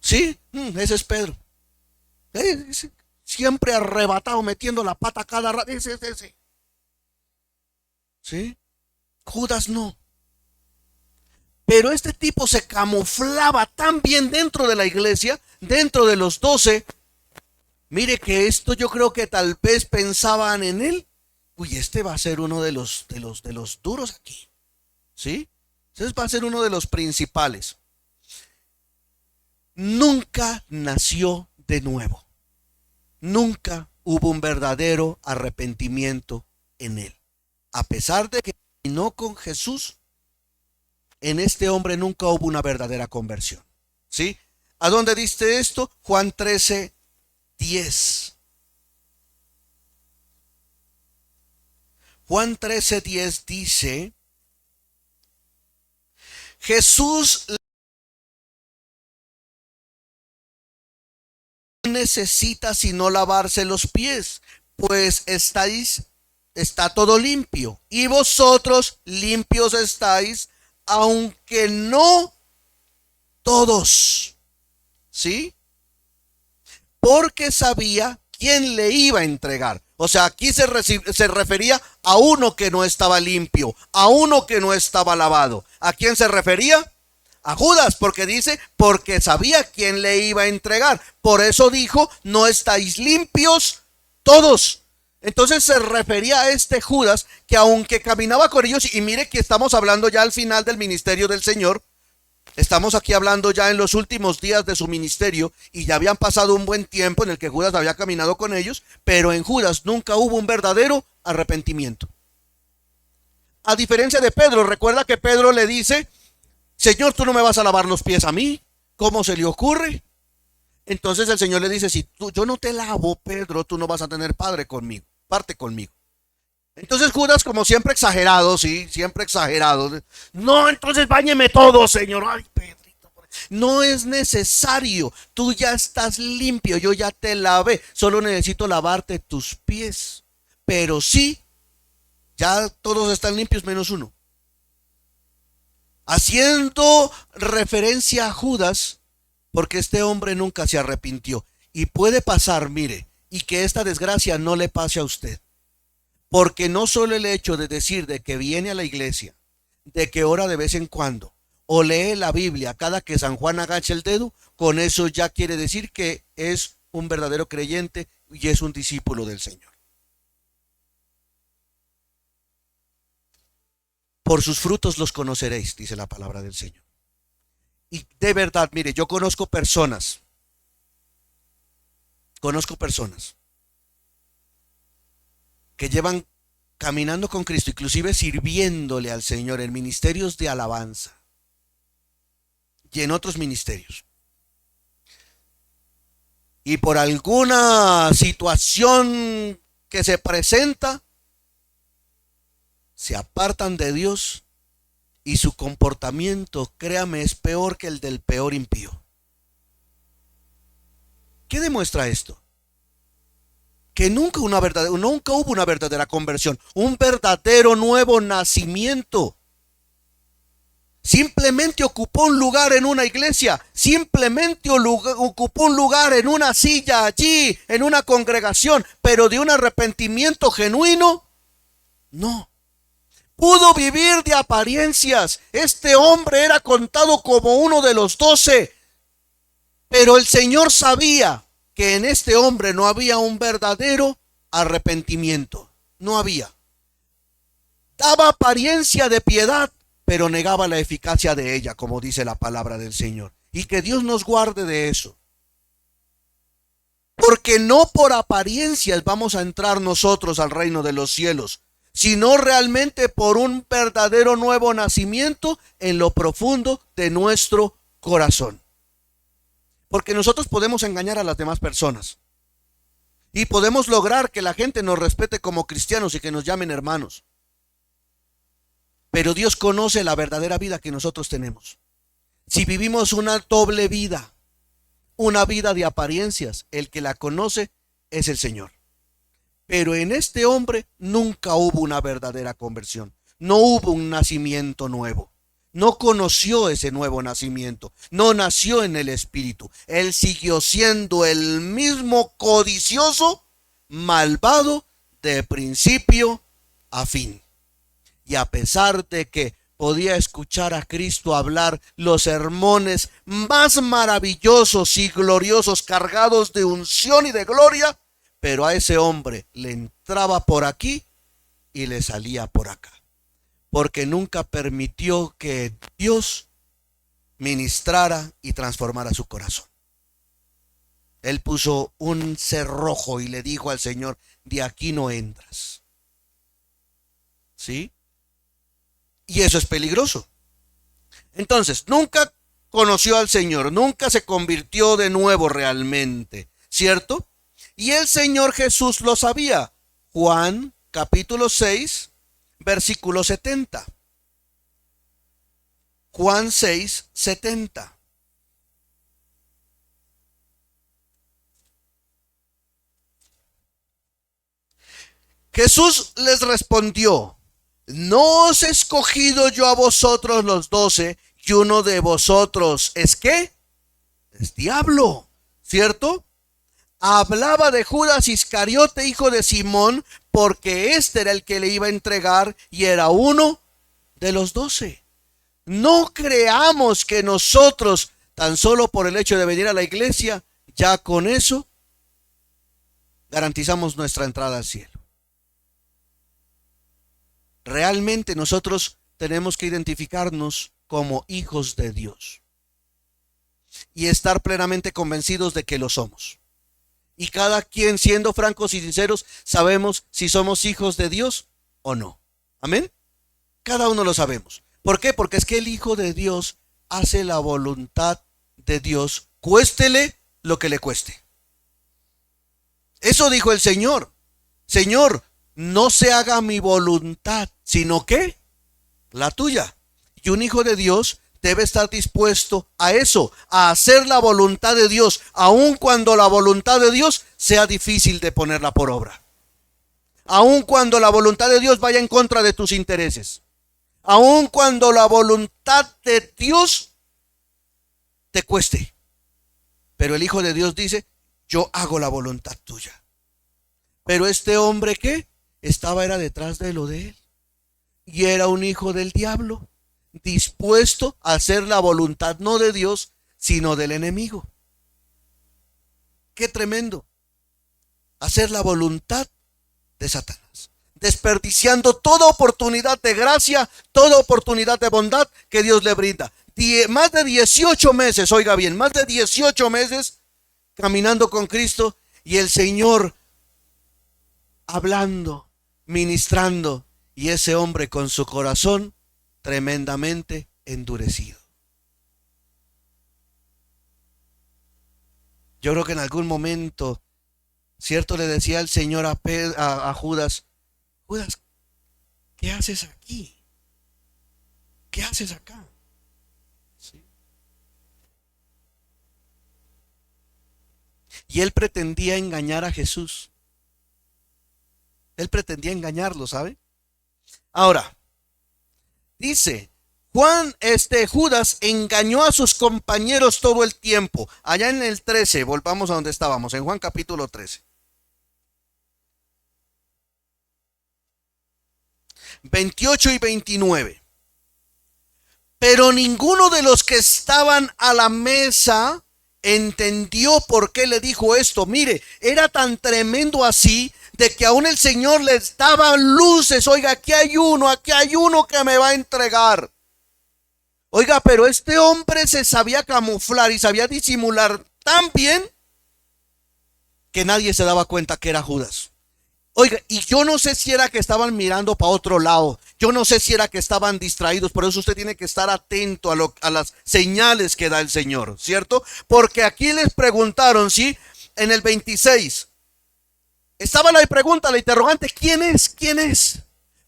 Sí, ese es Pedro. Siempre arrebatado, metiendo la pata cada rato. Ese. Sí, Judas no. Pero este tipo se camuflaba tan bien dentro de la iglesia, dentro de los 12. Mire que esto yo creo que tal vez pensaban en él. Uy, este va a ser uno de los duros aquí. ¿Sí? Entonces va a ser uno de los principales. Nunca nació de nuevo. Nunca hubo un verdadero arrepentimiento en él. A pesar de que caminó con Jesús, en este hombre nunca hubo una verdadera conversión. ¿Sí? ¿A dónde diste esto? Juan 13:10. Juan 13:10 dice, Jesús no necesita sino lavarse los pies, pues está todo limpio, y vosotros limpios estáis, aunque no todos. ¿Sí? Porque sabía quién le iba a entregar. O sea, aquí se refería a uno que no estaba limpio, a uno que no estaba lavado. ¿A quién se refería? A Judas, porque dice, porque sabía quién le iba a entregar. Por eso dijo, no estáis limpios todos. Entonces se refería a este Judas que aunque caminaba con ellos, y mire que estamos hablando ya al final del ministerio del Señor, estamos aquí hablando ya en los últimos días de su ministerio y ya habían pasado un buen tiempo en el que Judas había caminado con ellos, pero en Judas nunca hubo un verdadero arrepentimiento. A diferencia de Pedro, recuerda que Pedro le dice, Señor, tú no me vas a lavar los pies a mí, ¿cómo se le ocurre? Entonces el Señor le dice, si yo no te lavo, Pedro, tú no vas a tener parte conmigo. Entonces Judas, como siempre exagerado, sí, siempre exagerado. No, entonces báñeme todo, Señor. Ay, Pedrito. No es necesario, tú ya estás limpio, yo ya te lavé, solo necesito lavarte tus pies. Pero sí, ya todos están limpios menos uno. Haciendo referencia a Judas, porque este hombre nunca se arrepintió. Y puede pasar, mire, y que esta desgracia no le pase a usted. Porque no solo el hecho de decir de que viene a la iglesia, de que ora de vez en cuando, o lee la Biblia cada que San Juan agacha el dedo, con eso ya quiere decir que es un verdadero creyente y es un discípulo del Señor. Por sus frutos los conoceréis, dice la palabra del Señor. Y de verdad, mire, yo conozco personas que llevan caminando con Cristo, inclusive sirviéndole al Señor en ministerios de alabanza y en otros ministerios. Y por alguna situación que se presenta, se apartan de Dios y su comportamiento, créame, es peor que el del peor impío. ¿Qué demuestra esto? Que nunca hubo una verdadera conversión, un verdadero nuevo nacimiento. Simplemente ocupó un lugar en una iglesia, simplemente ocupó un lugar en una silla allí, en una congregación, pero de un arrepentimiento genuino, no. Pudo vivir de apariencias. Este hombre era contado como uno de los 12, pero el Señor sabía que en este hombre no había un verdadero arrepentimiento. No había. Daba apariencia de piedad, pero negaba la eficacia de ella, como dice la palabra del Señor. Y que Dios nos guarde de eso. Porque no por apariencias vamos a entrar nosotros al reino de los cielos, sino realmente por un verdadero nuevo nacimiento en lo profundo de nuestro corazón. Porque nosotros podemos engañar a las demás personas y podemos lograr que la gente nos respete como cristianos y que nos llamen hermanos. Pero Dios conoce la verdadera vida que nosotros tenemos. Si vivimos una doble vida, una vida de apariencias, el que la conoce es el Señor. Pero en este hombre nunca hubo una verdadera conversión. No hubo un nacimiento nuevo. No conoció ese nuevo nacimiento. No nació en el Espíritu. Él siguió siendo el mismo codicioso, malvado, de principio a fin. Y a pesar de que podía escuchar a Cristo hablar los sermones más maravillosos y gloriosos, cargados de unción y de gloria, pero a ese hombre le entraba por aquí y le salía por acá, porque nunca permitió que Dios ministrara y transformara su corazón. Él puso un cerrojo y le dijo al Señor: de aquí no entras. ¿Sí? Y eso es peligroso. Entonces, nunca conoció al Señor, nunca se convirtió de nuevo realmente, ¿cierto? Y el Señor Jesús lo sabía. Juan capítulo 6, versículo 70. Juan 6, 70. Jesús les respondió: ¿no os he escogido yo a vosotros los 12 y uno de vosotros es qué? Es diablo, ¿cierto? Hablaba de Judas Iscariote, hijo de Simón, porque este era el que le iba a entregar y era uno de los 12. No creamos que nosotros, tan solo por el hecho de venir a la iglesia, ya con eso garantizamos nuestra entrada al cielo. Realmente nosotros tenemos que identificarnos como hijos de Dios y estar plenamente convencidos de que lo somos. Y cada quien, siendo francos y sinceros, sabemos si somos hijos de Dios o no. Amén. Cada uno lo sabemos. ¿Por qué? Porque es que el Hijo de Dios hace la voluntad de Dios, cuéstele lo que le cueste. Eso dijo el Señor. Señor, no se haga mi voluntad, sino que la tuya. Y un hijo de Dios debe estar dispuesto a eso, a hacer la voluntad de Dios, aun cuando la voluntad de Dios sea difícil de ponerla por obra. Aun cuando la voluntad de Dios vaya en contra de tus intereses. Aun cuando la voluntad de Dios te cueste. Pero el Hijo de Dios dice, yo hago la voluntad tuya. Pero este hombre, ¿qué? Era detrás de lo de él. Y era un hijo del diablo, dispuesto a hacer la voluntad no de Dios, sino del enemigo. Qué tremendo. Hacer la voluntad de Satanás, desperdiciando toda oportunidad de gracia, toda oportunidad de bondad que Dios le brinda. Más de 18 meses, oiga bien, más de 18 meses caminando con Cristo, y el Señor hablando, ministrando, y ese hombre con su corazón tremendamente endurecido. Yo creo que en algún momento, cierto, le decía el Señor a Judas, Judas, ¿qué haces aquí? ¿Qué haces acá? ¿Sí? Y él pretendía engañar a Jesús. Él pretendía engañarlo, ¿sabe? Ahora, dice, Judas engañó a sus compañeros todo el tiempo. Allá en el 13, volvamos a donde estábamos, en Juan capítulo 13. 28 y 29. Pero ninguno de los que estaban a la mesa entendió por qué le dijo esto. Mire, era tan tremendo así de que aún el Señor les daba luces. Oiga, aquí hay uno que me va a entregar. Oiga, pero este hombre se sabía camuflar y sabía disimular tan bien que nadie se daba cuenta que era Judas. Oiga, y yo no sé si era que estaban mirando para otro lado. Yo no sé si era que estaban distraídos. Por eso usted tiene que estar atento a las señales que da el Señor, ¿cierto? Porque aquí les preguntaron, ¿sí? En el 26. Estaba la pregunta, la interrogante, ¿quién es? ¿Quién es?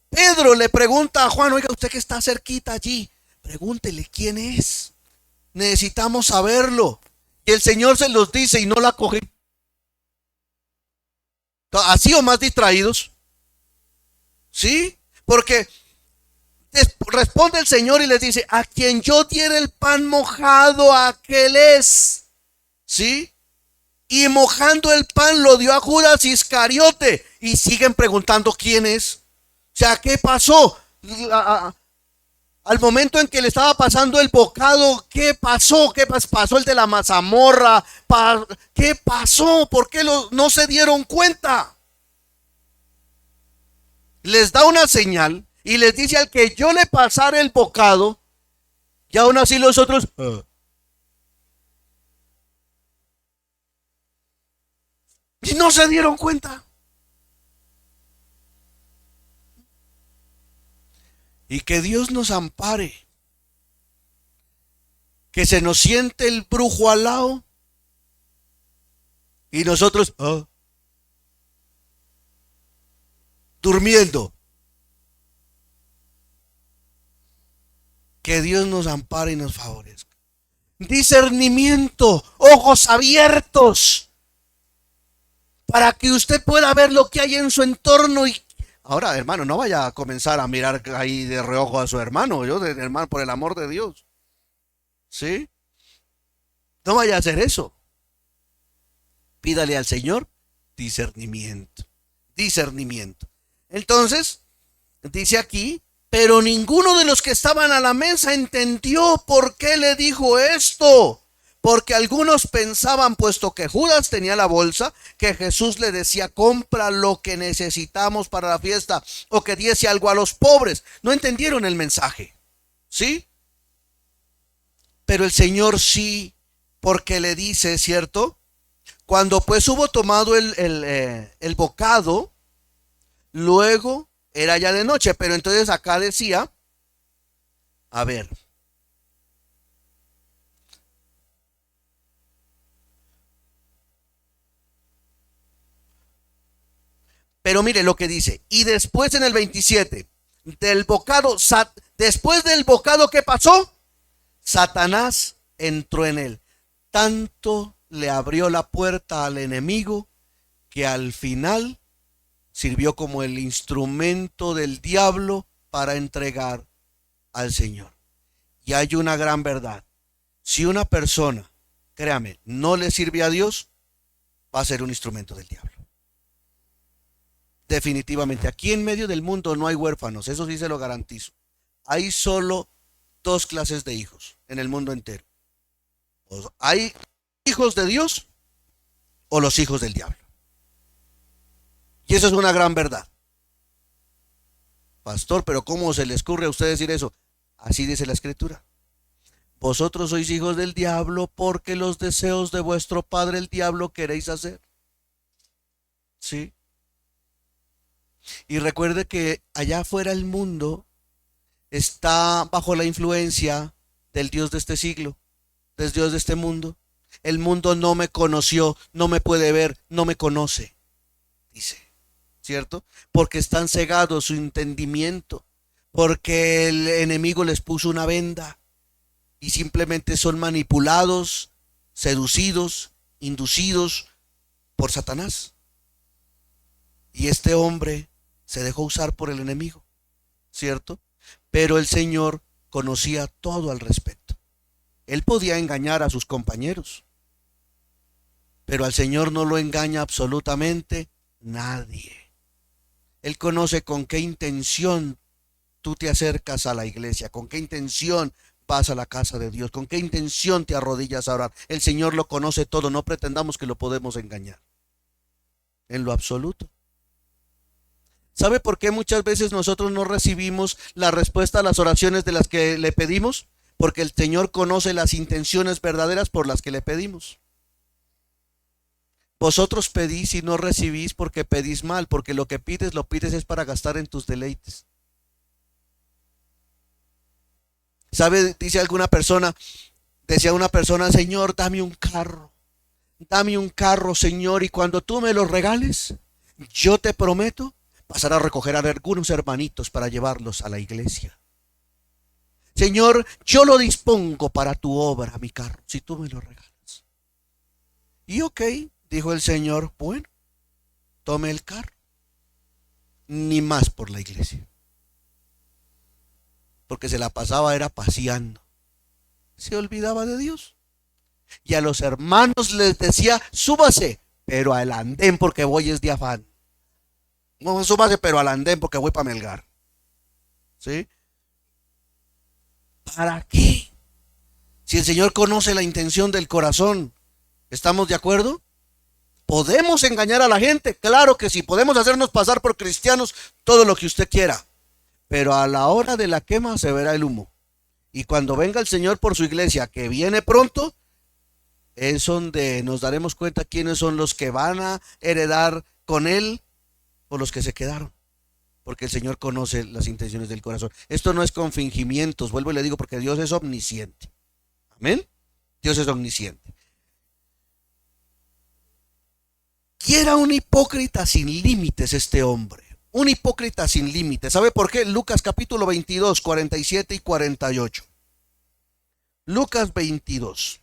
Pedro le pregunta a Juan, oiga, usted que está cerquita allí, pregúntele quién es. Necesitamos saberlo. Y el Señor se los dice y no la coge. Así o más distraídos. ¿Sí? Porque responde el Señor y les dice, a quien yo diera el pan mojado, aquel es. ¿Sí? Y mojando el pan lo dio a Judas Iscariote. Y siguen preguntando quién es. O sea, ¿qué pasó? Al momento en que le estaba pasando el bocado, ¿qué pasó? ¿Qué pasó el de la mazamorra? ¿Qué pasó? ¿Por qué no se dieron cuenta? Les da una señal y les dice al que yo le pasara el bocado, y aún así los otros... Y no se dieron cuenta. Y que Dios nos ampare. Que se nos siente el brujo al lado. Y nosotros durmiendo. Que Dios nos ampare y nos favorezca. Discernimiento, ojos abiertos, para que usted pueda ver lo que hay en su entorno. Y ahora, hermano, no vaya a comenzar a mirar ahí de reojo a su hermano. Hermano, por el amor de Dios. ¿Sí? No vaya a hacer eso. Pídale al Señor discernimiento. Discernimiento. Entonces, dice aquí, pero ninguno de los que estaban a la mesa entendió por qué le dijo esto. Porque algunos pensaban, puesto que Judas tenía la bolsa, que Jesús le decía, compra lo que necesitamos para la fiesta, o que diese algo a los pobres. No entendieron el mensaje, ¿sí? Pero el Señor sí, porque le dice, ¿cierto? Cuando pues hubo tomado el bocado, luego era ya de noche. Pero entonces acá decía, a ver, pero mire lo que dice. Y después en el 27, después del bocado, ¿qué pasó? Satanás entró en él. Tanto le abrió la puerta al enemigo que al final sirvió como el instrumento del diablo para entregar al Señor. Y hay una gran verdad. Si una persona, créame, no le sirve a Dios, va a ser un instrumento del diablo. Definitivamente, aquí en medio del mundo no hay huérfanos, eso sí se lo garantizo. Hay solo dos clases de hijos en el mundo entero. Hay hijos de Dios o los hijos del diablo. Y eso es una gran verdad. Pastor, pero ¿cómo se le ocurre a usted decir eso? Así dice la Escritura. Vosotros sois hijos del diablo porque los deseos de vuestro padre el diablo queréis hacer. ¿Sí? Y recuerde que allá afuera el mundo está bajo la influencia del Dios de este siglo, del Dios de este mundo. El mundo no me conoció, no me puede ver, no me conoce, dice, ¿cierto? Porque están cegados su entendimiento, porque el enemigo les puso una venda y simplemente son manipulados, seducidos, inducidos por Satanás. Y este hombre se dejó usar por el enemigo, ¿cierto? Pero el Señor conocía todo al respecto. Él podía engañar a sus compañeros, pero al Señor no lo engaña absolutamente nadie. Él conoce con qué intención tú te acercas a la iglesia, con qué intención vas a la casa de Dios, con qué intención te arrodillas a orar. El Señor lo conoce todo, no pretendamos que lo podemos engañar en lo absoluto. ¿Sabe por qué muchas veces nosotros no recibimos la respuesta a las oraciones de las que le pedimos? Porque el Señor conoce las intenciones verdaderas por las que le pedimos. Vosotros pedís y no recibís porque pedís mal, porque lo que pides, lo pides es para gastar en tus deleites. ¿Sabe? Dice alguna persona, decía una persona, Señor, dame un carro, Señor, y cuando tú me lo regales, yo te prometo pasar a recoger a algunos hermanitos para llevarlos a la iglesia. Señor, yo lo dispongo para tu obra, mi carro, si tú me lo regalas. Y ok, dijo el Señor, bueno, tome el carro, ni más por la iglesia. Porque se la pasaba era paseando. Se olvidaba de Dios. Y a los hermanos les decía, súbase, pero al andén porque voy es de afán. No, súbase, pero al andén porque voy para Melgar. ¿Sí? ¿Para qué? Si el Señor conoce la intención del corazón, ¿estamos de acuerdo? ¿Podemos engañar a la gente? Claro que sí, podemos hacernos pasar por cristianos, todo lo que usted quiera. Pero a la hora de la quema se verá el humo. Y cuando venga el Señor por su iglesia, que viene pronto, es donde nos daremos cuenta quiénes son los que van a heredar con Él o los que se quedaron. Porque el Señor conoce las intenciones del corazón. Esto no es con fingimientos, vuelvo y le digo, porque Dios es omnisciente. Amén. Dios es omnisciente. Y era un hipócrita sin límites este hombre. Un hipócrita sin límites. ¿Sabe por qué? Lucas capítulo 22, 47 y 48. Lucas 22.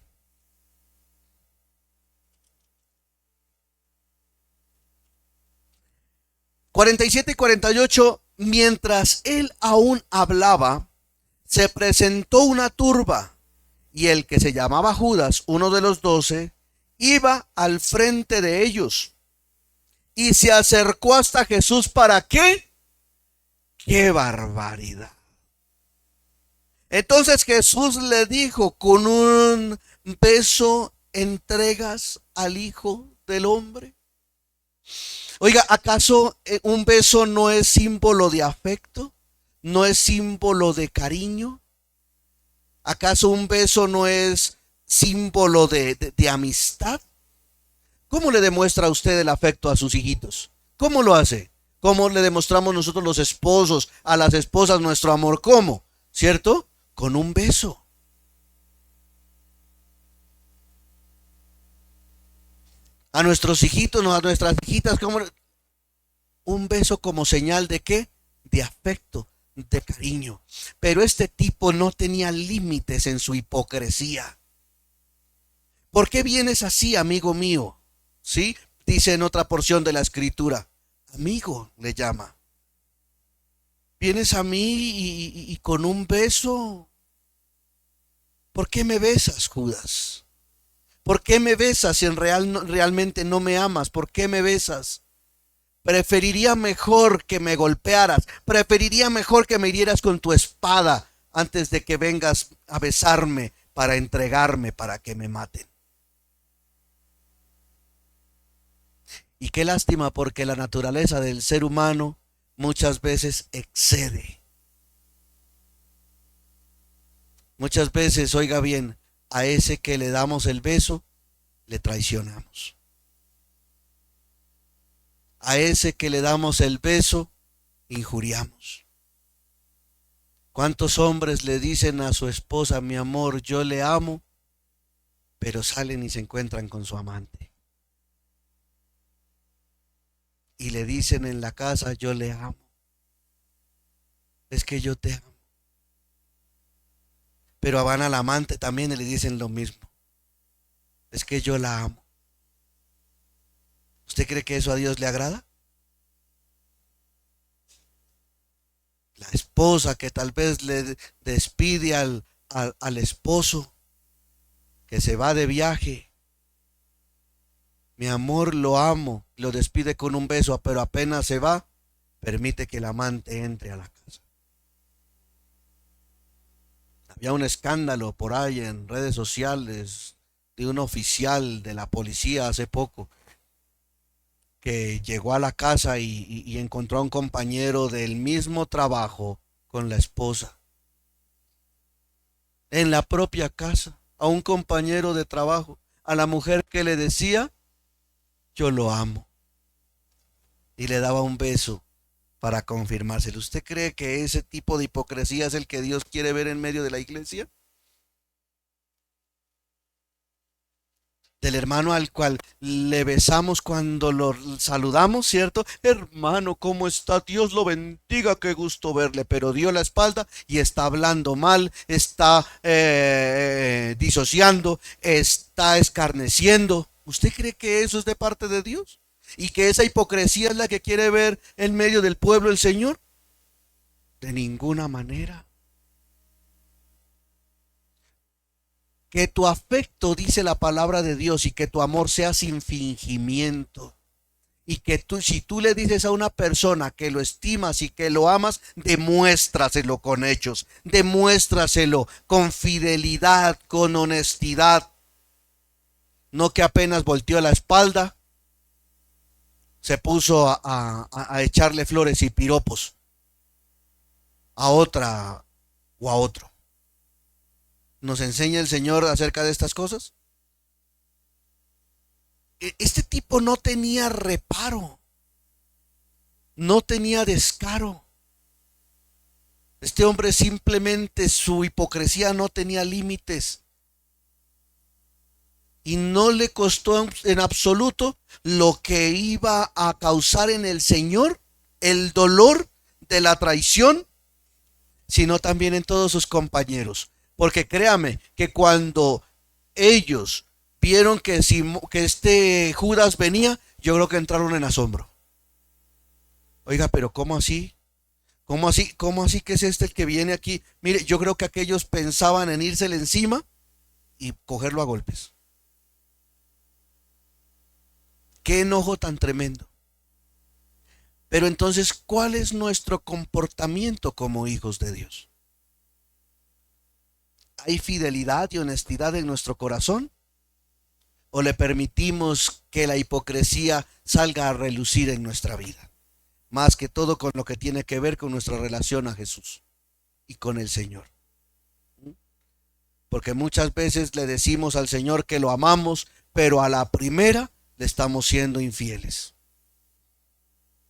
...47 y 48... mientras él aún hablaba, se presentó una turba, y el que se llamaba Judas, uno de los 12, iba al frente de ellos, y se acercó hasta Jesús. ¿Para qué? ¡Qué barbaridad! Entonces Jesús le dijo, con un beso entregas al Hijo del Hombre. Oiga, ¿acaso un beso no es símbolo de afecto? ¿No es símbolo de cariño? ¿Acaso un beso no es símbolo de amistad? ¿Cómo le demuestra usted el afecto a sus hijitos? ¿Cómo lo hace? ¿Cómo le demostramos nosotros los esposos a las esposas nuestro amor? ¿Cómo? ¿Cierto? Con un beso. A nuestros hijitos, a nuestras hijitas, como un beso como señal de qué? De afecto, de cariño. Pero este tipo no tenía límites en su hipocresía. ¿Por qué vienes así, amigo mío? ¿Sí? Dice en otra porción de la escritura. Amigo, le llama. Vienes a mí y con un beso. ¿Por qué me besas, Judas? ¿Por qué me besas si realmente no me amas? ¿Por qué me besas? Preferiría mejor que me golpearas. Preferiría mejor que me hirieras con tu espada antes de que vengas a besarme para entregarme para que me maten. Y qué lástima, porque la naturaleza del ser humano muchas veces excede. Muchas veces, oiga bien, a ese que le damos el beso, le traicionamos. A ese que le damos el beso, injuriamos. ¿Cuántos hombres le dicen a su esposa, mi amor, yo le amo, pero salen y se encuentran con su amante? Y le dicen en la casa, yo le amo. Es que yo te amo. Pero van al amante también y le dicen lo mismo. Es que yo la amo. ¿Usted cree que eso a Dios le agrada? La esposa que tal vez le despide al esposo que se va de viaje. Mi amor, lo amo. Lo despide con un beso, pero apenas se va, permite que el amante entre a la casa. Había un escándalo por ahí en redes sociales de un oficial de la policía hace poco que llegó a la casa y encontró a un compañero del mismo trabajo con la esposa. En la propia casa, a un compañero de trabajo, a la mujer que le decía, yo lo amo. Y le daba un beso para confirmárselo. ¿Usted cree que ese tipo de hipocresía es el que Dios quiere ver en medio de la iglesia? Del hermano al cual le besamos cuando lo saludamos, ¿cierto? Hermano, ¿cómo está? Dios lo bendiga, qué gusto verle. Pero dio la espalda y está hablando mal, está disociando, está escarneciendo. ¿Usted cree que eso es de parte de Dios? ¿Y que esa hipocresía es la que quiere ver en medio del pueblo el Señor? De ninguna manera. Que tu afecto, dice la palabra de Dios, y que tu amor sea sin fingimiento. Y que tú, si tú le dices a una persona que lo estimas y que lo amas, demuéstraselo con hechos, demuéstraselo con fidelidad, con honestidad. No que apenas volteó la espalda, se puso a echarle flores y piropos a otra o a otro. ¿Nos enseña el Señor acerca de estas cosas? Este tipo no tenía reparo, no tenía descaro. Este hombre simplemente, su hipocresía no tenía límites. Y no le costó en absoluto lo que iba a causar en el Señor, el dolor de la traición, sino también en todos sus compañeros. Porque créame que cuando ellos vieron que este Judas venía, yo creo que entraron en asombro. Oiga, pero ¿cómo así? ¿Cómo así? ¿Cómo así que es este el que viene aquí? Mire, yo creo que aquellos pensaban en írsele encima y cogerlo a golpes. Qué enojo tan tremendo. Pero entonces, ¿cuál es nuestro comportamiento como hijos de Dios? ¿Hay fidelidad y honestidad en nuestro corazón? ¿O le permitimos que la hipocresía salga a relucir en nuestra vida? Más que todo con lo que tiene que ver con nuestra relación a Jesús y con el Señor. Porque muchas veces le decimos al Señor que lo amamos, pero a la primera le estamos siendo infieles.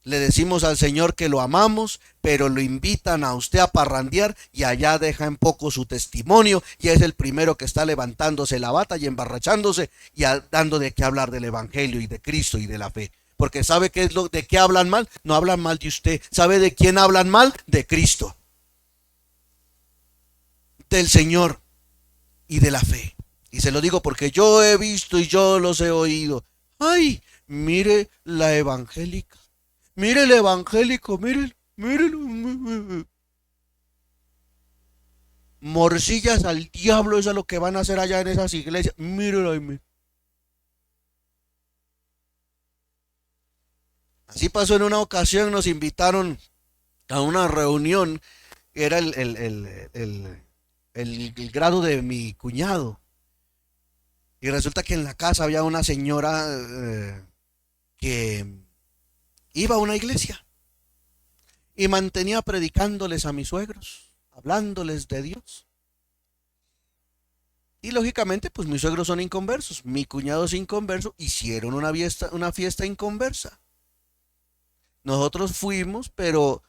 Le decimos al Señor que lo amamos, pero lo invitan a usted a parrandear y allá deja en poco su testimonio y es el primero que está levantándose la bata y embarrachándose y dando de qué hablar del Evangelio y de Cristo y de la fe. Porque ¿sabe qué es lo de qué hablan mal? No hablan mal de usted. ¿Sabe de quién hablan mal? De Cristo. del Señor y de la fe. Y se lo digo porque yo he visto y yo los he oído. Ay, mire la evangélica. Mire el evangélico, mire, mire. Morcillas al diablo, eso es lo que van a hacer allá en esas iglesias. Mírelo ahí, mire. Así pasó en una ocasión, nos invitaron a una reunión, era el grado de mi cuñado. Y resulta que en la casa había una señora que iba a una iglesia y mantenía predicándoles a mis suegros, hablándoles de Dios. Y lógicamente, pues mis suegros son inconversos, mi cuñado es inconverso, hicieron una fiesta inconversa. Nosotros fuimos, pero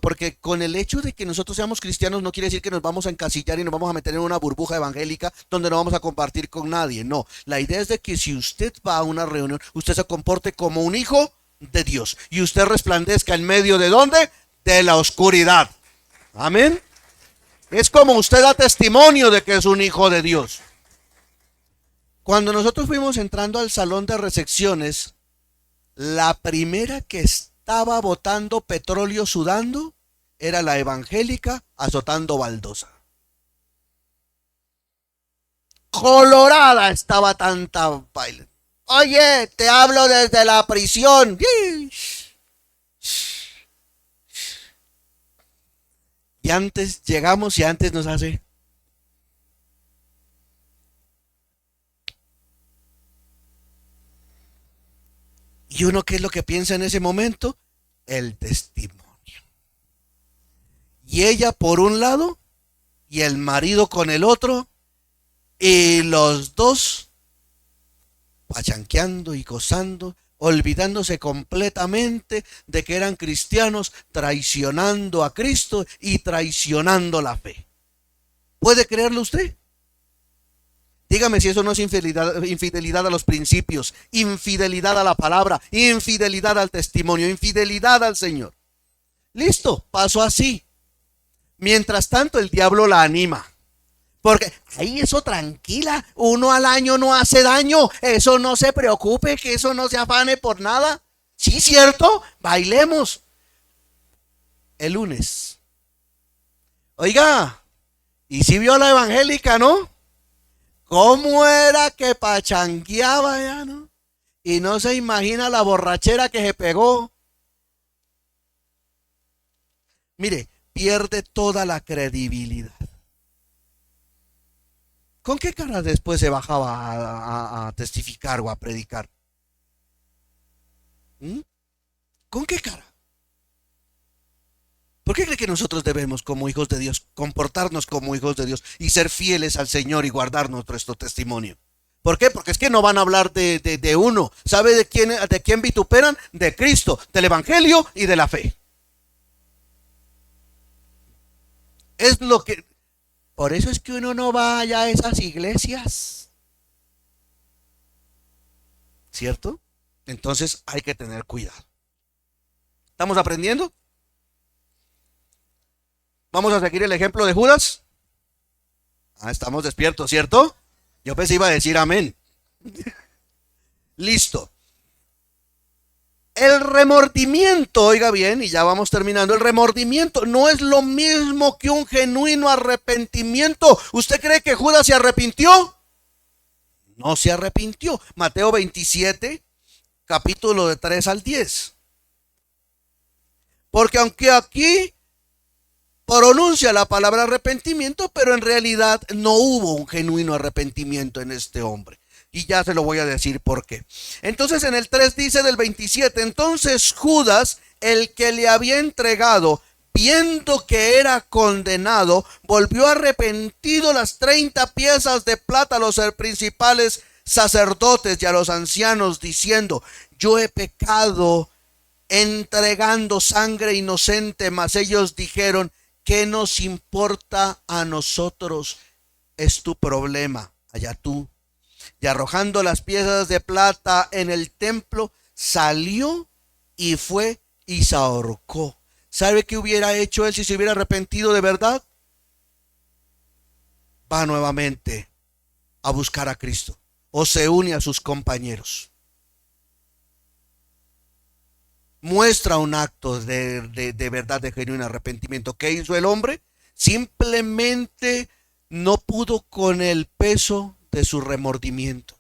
porque con el hecho de que nosotros seamos cristianos no quiere decir que nos vamos a encasillar y nos vamos a meter en una burbuja evangélica donde no vamos a compartir con nadie. No, la idea es de que si usted va a una reunión, usted se comporte como un hijo de Dios y usted resplandezca en medio de ¿dónde? De la oscuridad. Amén. Es como usted da testimonio de que es un hijo de Dios. Cuando nosotros fuimos entrando al salón de recepciones, la primera que estaba botando petróleo sudando era la evangélica azotando baldosa. Colorada estaba tanta baile. Oye, te hablo desde la prisión. Y antes llegamos y antes nos hace. ¿Y uno qué es lo que piensa en ese momento? El testimonio. Y ella por un lado y el marido con el otro y los dos pachanqueando y gozando, olvidándose completamente de que eran cristianos, traicionando a Cristo y traicionando la fe. ¿Puede creerlo usted? Dígame si eso no es infidelidad a los principios, infidelidad a la palabra, infidelidad al testimonio, infidelidad al Señor. Listo, pasó así. Mientras tanto el diablo la anima. Porque ahí eso tranquila, uno al año no hace daño, eso no se preocupe, que eso no se afane por nada. Sí, cierto, bailemos. El lunes. Oiga, y si vio a la evangélica, ¿no? ¿Cómo era que pachangueaba ya, no? Y no se imagina la borrachera que se pegó. Mire, pierde toda la credibilidad. ¿Con qué cara después se bajaba a testificar o a predicar? ¿Mm? ¿Con qué cara? ¿Por qué cree que nosotros debemos, como hijos de Dios, comportarnos como hijos de Dios y ser fieles al Señor y guardar nuestro testimonio? ¿Por qué? Porque es que no van a hablar de uno. ¿Sabe de quién vituperan? De Cristo, del Evangelio y de la fe. Es lo que... Por eso es que uno no vaya a esas iglesias. ¿Cierto? Entonces hay que tener cuidado. ¿Estamos aprendiendo? Vamos a seguir el ejemplo de Judas. Ah, estamos despiertos, ¿cierto? Yo pensé iba a decir amén. Listo. El remordimiento, oiga bien, y ya vamos terminando, el remordimiento no es lo mismo que un genuino arrepentimiento. ¿Usted cree que Judas se arrepintió? No se arrepintió. Mateo 27, capítulo de 3 al 10. Porque aunque aquí pronuncia la palabra arrepentimiento, pero en realidad no hubo un genuino arrepentimiento en este hombre. Y ya se lo voy a decir por qué. Entonces en el 3 dice del 27, entonces Judas, el que le había entregado, viendo que era condenado, volvió arrepentido las 30 piezas de plata a los principales sacerdotes y a los ancianos, diciendo, yo he pecado entregando sangre inocente. Mas ellos dijeron, ¿qué nos importa a nosotros? Es tu problema, allá tú. Y arrojando las piezas de plata en el templo, salió y fue y se ahorcó. ¿Sabe qué hubiera hecho él si se hubiera arrepentido de verdad? va nuevamente a buscar a Cristo o se une a sus compañeros. Muestra un acto de verdad, de genuino arrepentimiento. ¿Qué hizo el hombre? Simplemente no pudo con el peso de su remordimiento.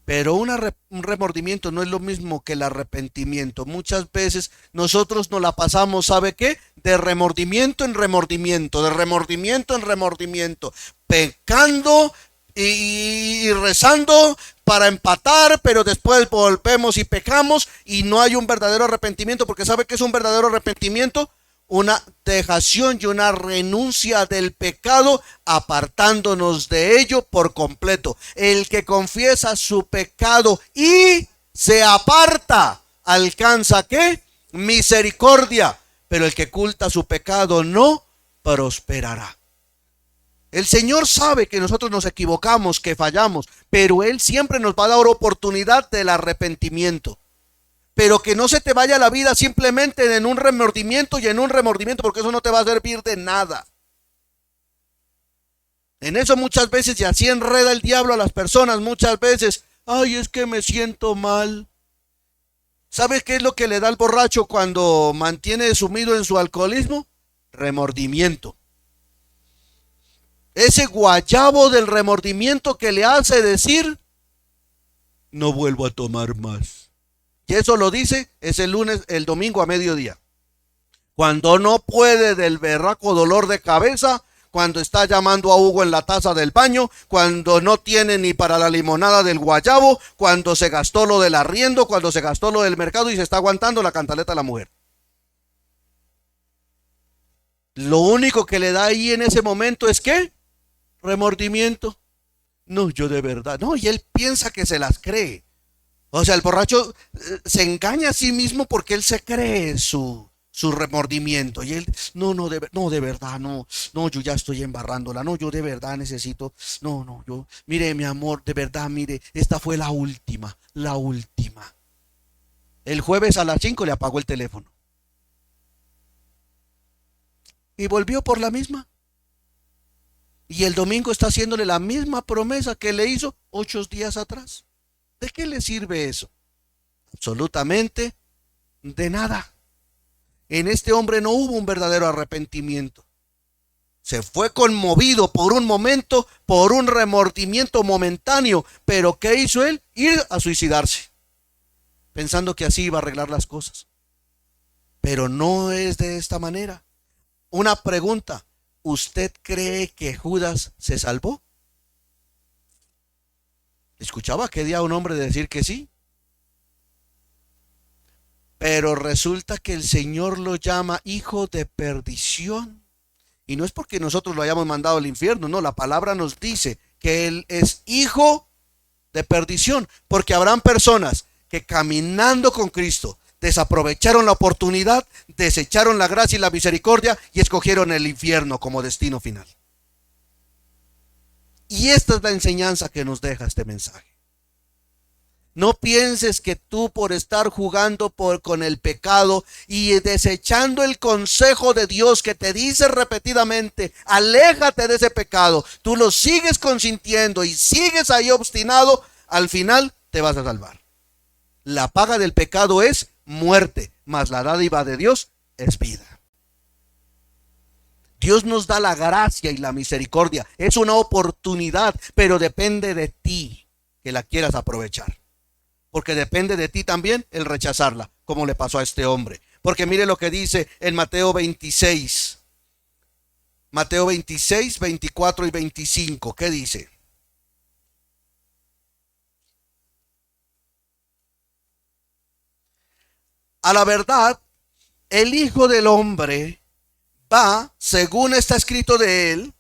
Pero un remordimiento no es lo mismo que el arrepentimiento. Muchas veces nosotros nos la pasamos, ¿sabe qué? De remordimiento en remordimiento, de remordimiento en remordimiento, pecando y rezando para empatar, pero después volvemos y pecamos y no hay un verdadero arrepentimiento, porque ¿sabe qué es un verdadero arrepentimiento? Una dejación y una renuncia del pecado, apartándonos de ello por completo. El que confiesa su pecado y se aparta, alcanza ¿qué? Misericordia. Pero el que oculta su pecado no prosperará. El Señor sabe que nosotros nos equivocamos, que fallamos, pero Él siempre nos va a dar oportunidad del arrepentimiento. Pero que no se te vaya la vida simplemente en un remordimiento y en un remordimiento, porque eso no te va a servir de nada. En eso muchas veces, y así enreda el diablo a las personas muchas veces. Ay, es que me siento mal. ¿Sabes qué es lo que le da al borracho cuando mantiene sumido en su alcoholismo? Remordimiento. Ese guayabo del remordimiento que le hace decir, no vuelvo a tomar más. Y eso lo dice es el domingo a mediodía. Cuando no puede del berraco dolor de cabeza, cuando está llamando a Hugo en la taza del baño, cuando no tiene ni para la limonada del guayabo, cuando se gastó lo del arriendo, cuando se gastó lo del mercado y se está aguantando la cantaleta a la mujer. Lo único que le da ahí en ese momento es ¿qué? Remordimiento. No, yo de verdad. No, y él piensa que se las cree. O sea, el borracho se engaña a sí mismo porque él se cree su remordimiento. Y él, no, de verdad, no, yo ya estoy embarrándola. No, yo de verdad necesito, yo, mire, mi amor, de verdad, mire, esta fue la última. El jueves a las 5 le apagó el teléfono. Y volvió por la misma. Y el domingo está haciéndole la misma promesa que le hizo 8 días atrás. ¿De qué le sirve eso? Absolutamente de nada. En este hombre no hubo un verdadero arrepentimiento. Se fue conmovido por un momento, por un remordimiento momentáneo. Pero ¿qué hizo él? Ir a suicidarse, pensando que así iba a arreglar las cosas. Pero no es de esta manera. Una pregunta. ¿Usted cree que Judas se salvó? ¿Escuchaba aquel día a un hombre decir que sí? Pero resulta que el Señor lo llama hijo de perdición. Y no es porque nosotros lo hayamos mandado al infierno, no, la palabra nos dice que Él es hijo de perdición. Porque habrán personas que caminando con Cristo desaprovecharon la oportunidad, desecharon la gracia y la misericordia y escogieron el infierno como destino final. Y esta es la enseñanza que nos deja este mensaje. No pienses que tú por estar jugando con el pecado y desechando el consejo de Dios que te dice repetidamente, aléjate de ese pecado, tú lo sigues consintiendo y sigues ahí obstinado, al final te vas a salvar. La paga del pecado es muerte, mas la dádiva de Dios es vida. Dios nos da la gracia y la misericordia. Es una oportunidad, pero depende de ti que la quieras aprovechar. Porque depende de ti también el rechazarla, como le pasó a este hombre. Porque mire lo que dice en Mateo 26. Mateo 26, 24 y 25. ¿Qué dice? A la verdad, el Hijo del Hombre va, según está escrito de él,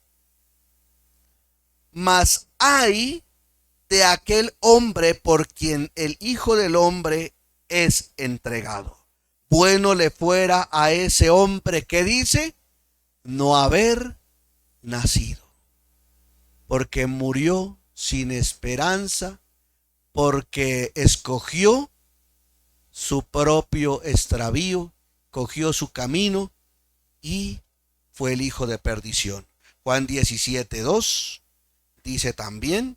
mas hay de aquel hombre por quien el Hijo del Hombre es entregado. Bueno le fuera a ese hombre que dice no haber nacido, porque murió sin esperanza, porque escogió su propio extravío, cogió su camino y fue el hijo de perdición. Juan 17:2 dice también,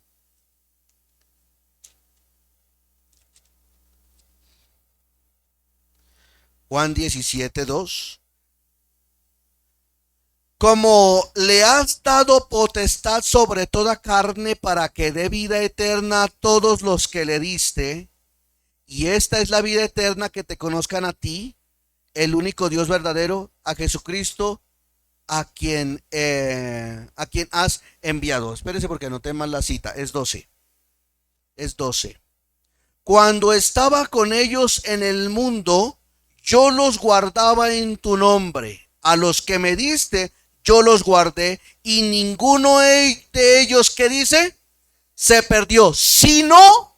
Juan 17:2, como le has dado potestad sobre toda carne para que dé vida eterna a todos los que le diste, y esta es la vida eterna, que te conozcan a ti, el único Dios verdadero, a Jesucristo, a quien has enviado. Espérese porque anoté mal la cita, es 12. Es 12. Cuando estaba con ellos en el mundo, yo los guardaba en tu nombre. A los que me diste, yo los guardé, y ninguno de ellos, que dice, se perdió, sino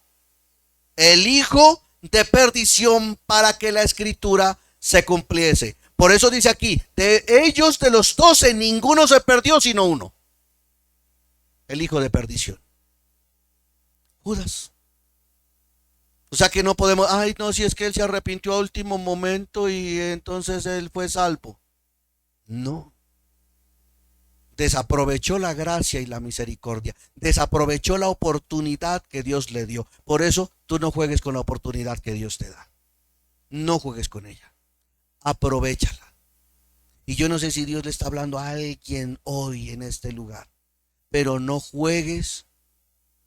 el hijo de perdición, para que la escritura se cumpliese. Por eso dice aquí, de ellos, de los 12, ninguno se perdió, sino uno, el hijo de perdición, Judas. O sea que no podemos, ay no, si es que él se arrepintió a último momento y entonces él fue salvo. No, desaprovechó la gracia y la misericordia, desaprovechó la oportunidad que Dios le dio. Por eso tú no juegues con la oportunidad que Dios te da. No juegues con ella, aprovéchala. Y yo no sé si Dios le está hablando a alguien hoy en este lugar, pero no juegues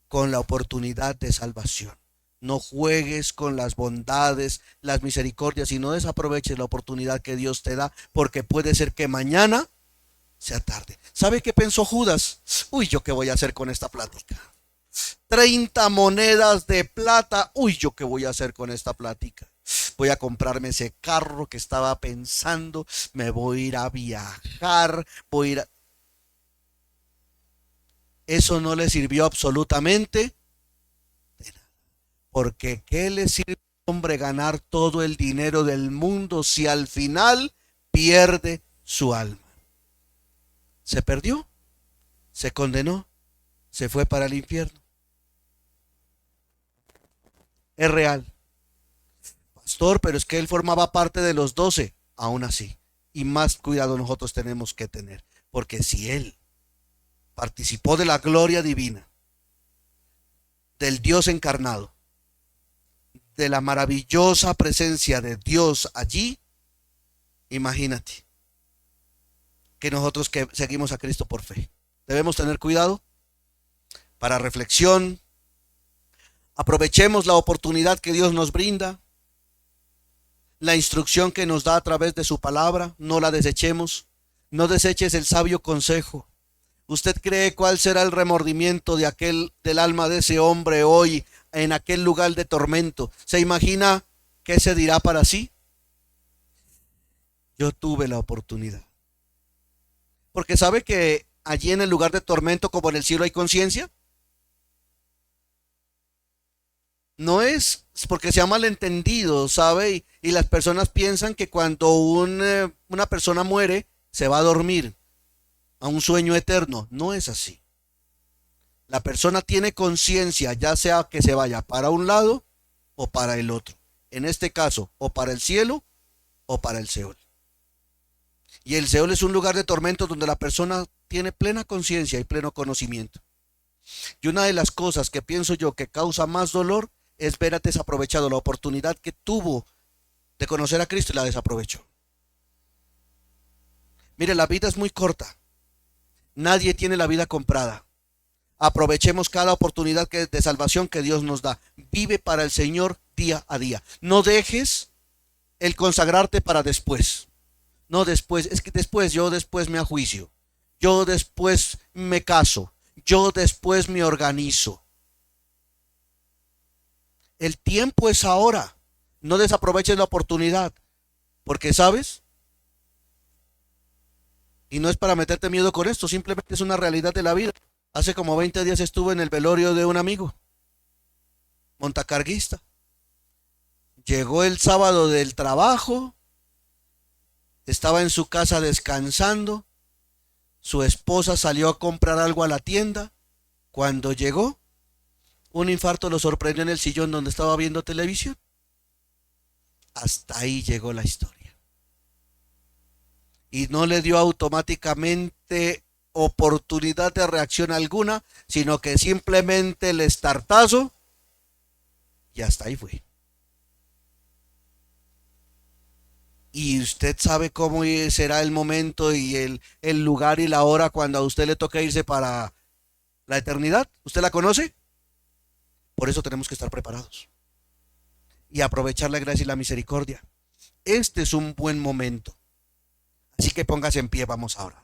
con la oportunidad de salvación. No juegues con las bondades, las misericordias, y no desaproveches la oportunidad que Dios te da, porque puede ser que mañana sea tarde. ¿Sabe qué pensó Judas? Uy, ¿yo qué voy a hacer con esta plática? 30 monedas de plata. Uy, ¿yo qué voy a hacer con esta plática? Voy a comprarme ese carro que estaba pensando, me voy a ir a viajar, voy a ir a... Eso no le sirvió absolutamente de nada. Porque ¿qué le sirve al hombre ganar todo el dinero del mundo si al final pierde su alma? Se perdió, se condenó, se fue para el infierno. Es real. Pastor, pero es que él formaba parte de los 12. Aún así, y más cuidado nosotros tenemos que tener, porque si él participó de la gloria divina, del Dios encarnado, de la maravillosa presencia de Dios allí, imagínate que nosotros que seguimos a Cristo por fe, debemos tener cuidado. Para reflexión, aprovechemos la oportunidad que Dios nos brinda, la instrucción que nos da a través de su palabra, no la desechemos. No deseches el sabio consejo. ¿Usted cree cuál será el remordimiento del alma de ese hombre hoy en aquel lugar de tormento? ¿Se imagina qué se dirá para sí? Yo tuve la oportunidad. Porque sabe que allí en el lugar de tormento, como en el cielo, hay conciencia. No es porque se ha malentendido, ¿sabe? Y las personas piensan que cuando una persona muere, se va a dormir a un sueño eterno. No es así. La persona tiene conciencia, ya sea que se vaya para un lado o para el otro. En este caso, o para el cielo o para el Seol. Y el Seol es un lugar de tormento donde la persona tiene plena conciencia y pleno conocimiento. Y una de las cosas que pienso yo que causa más dolor es ver a desaprovechado la oportunidad que tuvo de conocer a Cristo y la desaprovechó. Mire, la vida es muy corta. Nadie tiene la vida comprada. Aprovechemos cada oportunidad de salvación que Dios nos da. Vive para el Señor día a día. No dejes el consagrarte para después. No después, es que yo después me ajuicio. Yo después me caso. Yo después me organizo. El tiempo es ahora. No desaproveches la oportunidad. Porque, ¿sabes? Y no es para meterte miedo con esto, simplemente es una realidad de la vida. Hace como 20 días estuve en el velorio de un amigo, montacarguista. Llegó el sábado del trabajo, estaba en su casa descansando, su esposa salió a comprar algo a la tienda. Cuando llegó, un infarto lo sorprendió en el sillón donde estaba viendo televisión. Hasta ahí llegó la historia. Y no le dio automáticamente oportunidad de reacción alguna, sino que simplemente el estartazo y hasta ahí fue. Y usted sabe cómo será el momento y el lugar y la hora cuando a usted le toque irse para la eternidad. ¿Usted la conoce? Por eso tenemos que estar preparados y aprovechar la gracia y la misericordia. Este es un buen momento. Así que póngase en pie, vamos a orar.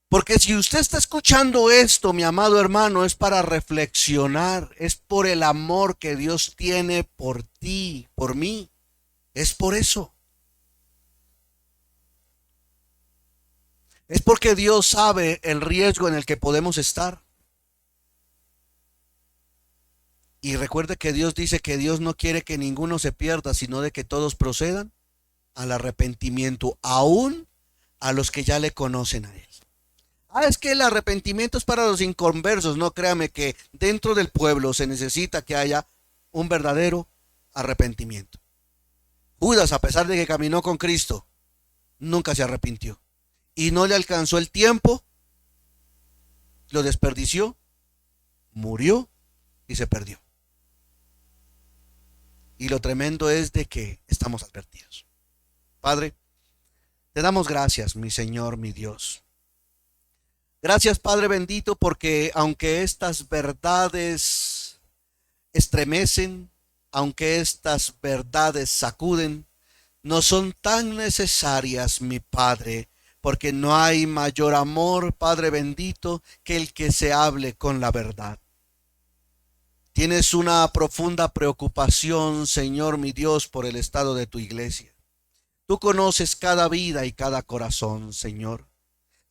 Porque si usted está escuchando esto, mi amado hermano, es para reflexionar, es por el amor que Dios tiene por ti, por mí. Es por eso. Es porque Dios sabe el riesgo en el que podemos estar. Y recuerde que Dios dice que Dios no quiere que ninguno se pierda, sino de que todos procedan al arrepentimiento, aún a los que ya le conocen a Él. Es que el arrepentimiento es para los inconversos. No, créame que dentro del pueblo se necesita que haya un verdadero arrepentimiento. Judas, a pesar de que caminó con Cristo, nunca se arrepintió. Y no le alcanzó el tiempo, lo desperdició, murió y se perdió. Y lo tremendo es de que estamos advertidos. Padre, te damos gracias, mi Señor, mi Dios. Gracias, Padre bendito, porque aunque estas verdades estremecen, aunque estas verdades sacuden, no son tan necesarias, mi Padre, porque no hay mayor amor, Padre bendito, que el que se hable con la verdad. Tienes una profunda preocupación, Señor mi Dios, por el estado de tu iglesia. Tú conoces cada vida y cada corazón, Señor.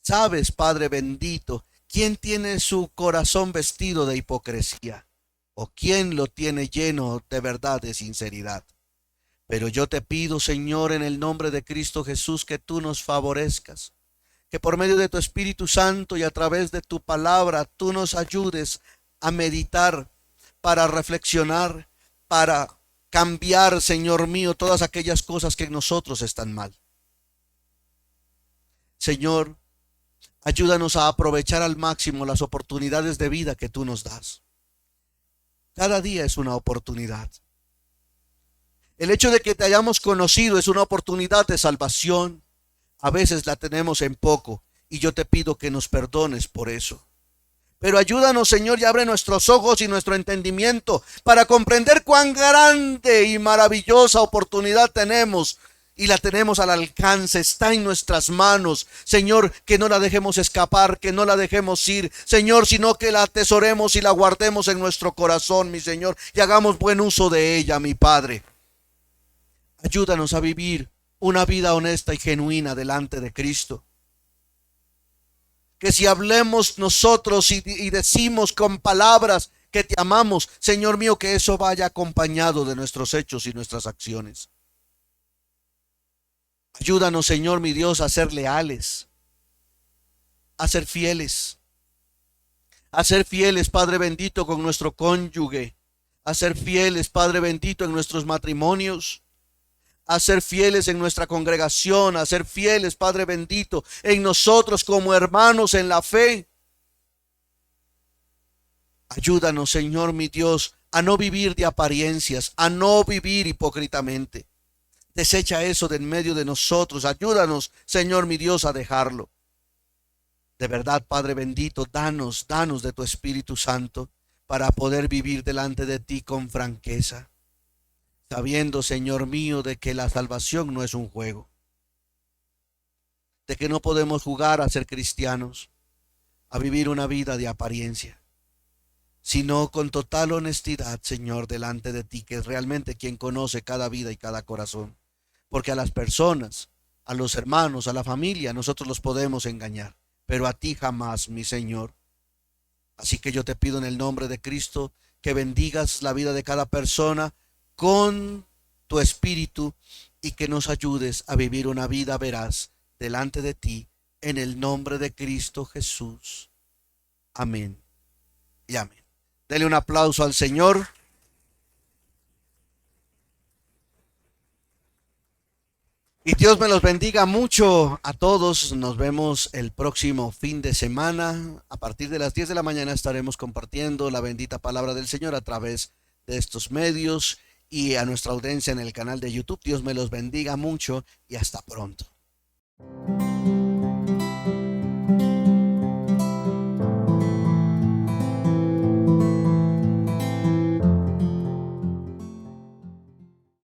Sabes, Padre bendito, quién tiene su corazón vestido de hipocresía o quién lo tiene lleno de verdad, de sinceridad. Pero yo te pido, Señor, en el nombre de Cristo Jesús, que tú nos favorezcas, que por medio de tu Espíritu Santo y a través de tu palabra, tú nos ayudes a meditar, para reflexionar, para cambiar, Señor mío, todas aquellas cosas que en nosotros están mal. Señor, ayúdanos a aprovechar al máximo las oportunidades de vida que tú nos das. Cada día es una oportunidad. El hecho de que te hayamos conocido es una oportunidad de salvación. A veces la tenemos en poco y yo te pido que nos perdones por eso. Pero ayúdanos, Señor, y abre nuestros ojos y nuestro entendimiento para comprender cuán grande y maravillosa oportunidad tenemos. Y la tenemos al alcance, está en nuestras manos. Señor, que no la dejemos escapar, que no la dejemos ir, Señor, sino que la atesoremos y la guardemos en nuestro corazón, mi Señor, y hagamos buen uso de ella, mi Padre. Ayúdanos a vivir una vida honesta y genuina delante de Cristo. Que si hablemos nosotros y decimos con palabras que te amamos, Señor mío, que eso vaya acompañado de nuestros hechos y nuestras acciones. Ayúdanos, Señor mi Dios, a ser leales, a ser fieles, Padre bendito, con nuestro cónyuge, a ser fieles, Padre bendito, en nuestros matrimonios, a ser fieles en nuestra congregación, a ser fieles, Padre bendito, en nosotros como hermanos en la fe. Ayúdanos, Señor mi Dios, a no vivir de apariencias, a no vivir hipócritamente. Desecha eso de en medio de nosotros. Ayúdanos, Señor mi Dios, a dejarlo. De verdad, Padre bendito, danos de tu Espíritu Santo para poder vivir delante de ti con franqueza, sabiendo, Señor mío, de que la salvación no es un juego, de que no podemos jugar a ser cristianos, a vivir una vida de apariencia, sino con total honestidad, Señor, delante de ti, que es realmente quien conoce cada vida y cada corazón. Porque a las personas, a los hermanos, a la familia, nosotros los podemos engañar, pero a ti jamás, mi Señor. Así que yo te pido en el nombre de Cristo que bendigas la vida de cada persona con tu espíritu y que nos ayudes a vivir una vida veraz delante de ti, en el nombre de Cristo Jesús. Amén y amén. Dele un aplauso al Señor. Y Dios me los bendiga mucho a todos. Nos vemos el próximo fin de semana. A partir de las 10 de la mañana estaremos compartiendo la bendita palabra del Señor a través de estos medios y a nuestra audiencia en el canal de YouTube. Dios me los bendiga mucho y hasta pronto.